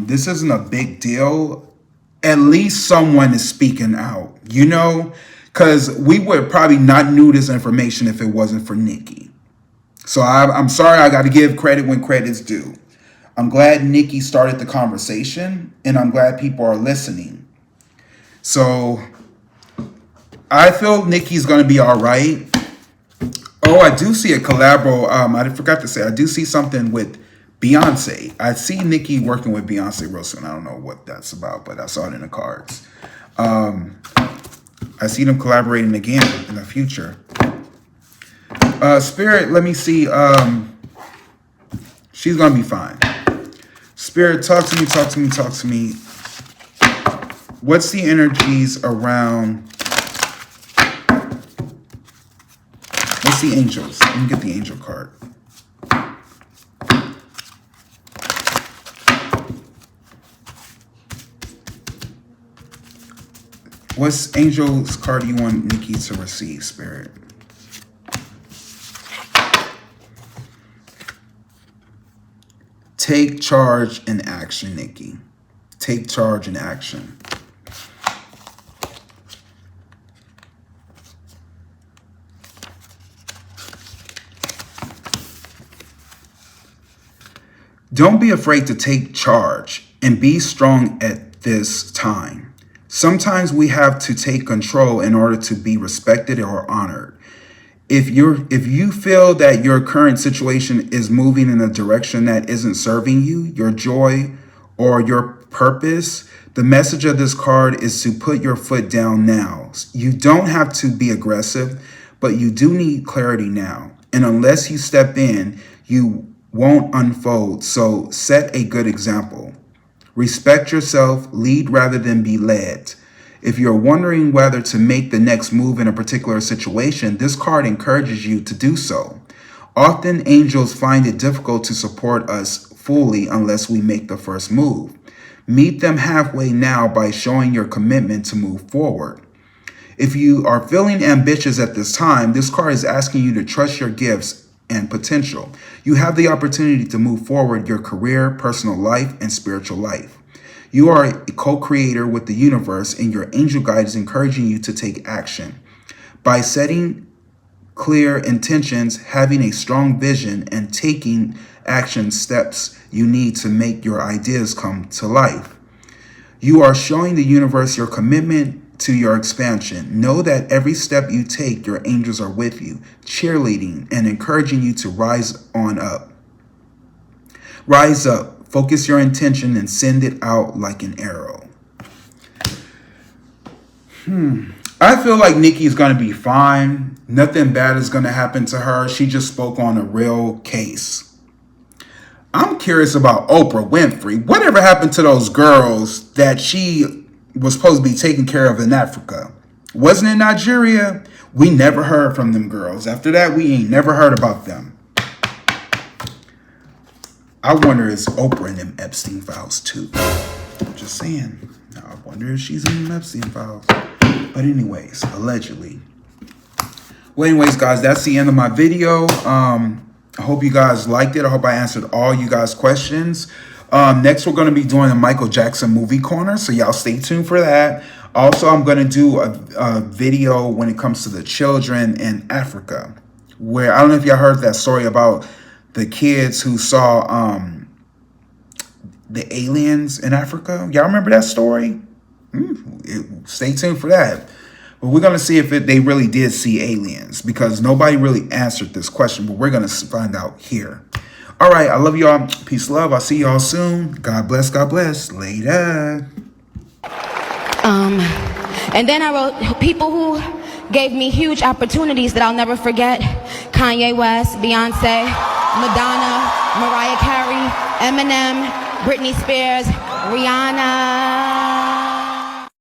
This isn't a big deal. At least someone is speaking out, you know? Because we would probably not knew this information if it wasn't for Nicki. So I'm sorry, I got to give credit when credit's due. I'm glad Nicki started the conversation, and I'm glad people are listening. So I feel Nicki's going to be all right. Oh, I do see a collabo. I forgot to say, I do see something with Beyonce. I see Nicki working with Beyonce real soon. I don't know what that's about, but I saw it in the cards. I see them collaborating again in the future. Spirit, let me see. She's gonna be fine. Spirit, talk to me, talk to me, talk to me. What's the energies around? What's the angels? Let me get the angel card. What's angel's card you want Nicki to receive, Spirit? Take charge and action, Nicki. Take charge and action. Don't be afraid to take charge and be strong at this time. Sometimes we have to take control in order to be respected or honored. If you feel that your current situation is moving in a direction that isn't serving you, your joy, or your purpose, the message of this card is to put your foot down now. You don't have to be aggressive, but you do need clarity now. And unless you step in, you won't unfold. So set a good example. Respect yourself, lead rather than be led. If you're wondering whether to make the next move in a particular situation, this card encourages you to do so. Often angels find it difficult to support us fully unless we make the first move. Meet them halfway now by showing your commitment to move forward. If you are feeling ambitious at this time, this card is asking you to trust your gifts and potential. You have the opportunity to move forward your career, personal life, and spiritual life. You are a co-creator with the universe, and your angel guide is encouraging you to take action. By setting clear intentions, having a strong vision, and taking action steps you need to make your ideas come to life. You are showing the universe your commitment to your expansion. Know that every step you take, your angels are with you, cheerleading and encouraging you to rise on up. Rise up. Focus your intention and send it out like an arrow. I feel like Nicki's going to be fine. Nothing bad is going to happen to her. She just spoke on a real case. I'm curious about Oprah Winfrey. Whatever happened to those girls that she was supposed to be taking care of in Africa? Wasn't it Nigeria? We never heard from them girls. After that, we ain't never heard about them. I wonder is Oprah in them Epstein files too. Just saying. I wonder if she's in them Epstein files. But anyways, allegedly. Well, anyways, guys, that's the end of my video. I hope you guys liked it. I hope I answered all you guys' questions. Next, we're going to be doing a Michael Jackson movie corner, so y'all stay tuned for that. Also, I'm going to do a video when it comes to the children in Africa, where I don't know if y'all heard that story about the kids who saw the aliens in Africa. Y'all remember that story? Stay tuned for that. But we're going to see if they really did see aliens, because nobody really answered this question, but we're going to find out here. All right, I love y'all. Peace, love. I'll see y'all soon. God bless. God bless. Later. And then I wrote people who gave me huge opportunities that I'll never forget. Kanye West, Beyonce, Madonna, Mariah Carey, Eminem, Britney Spears, Rihanna.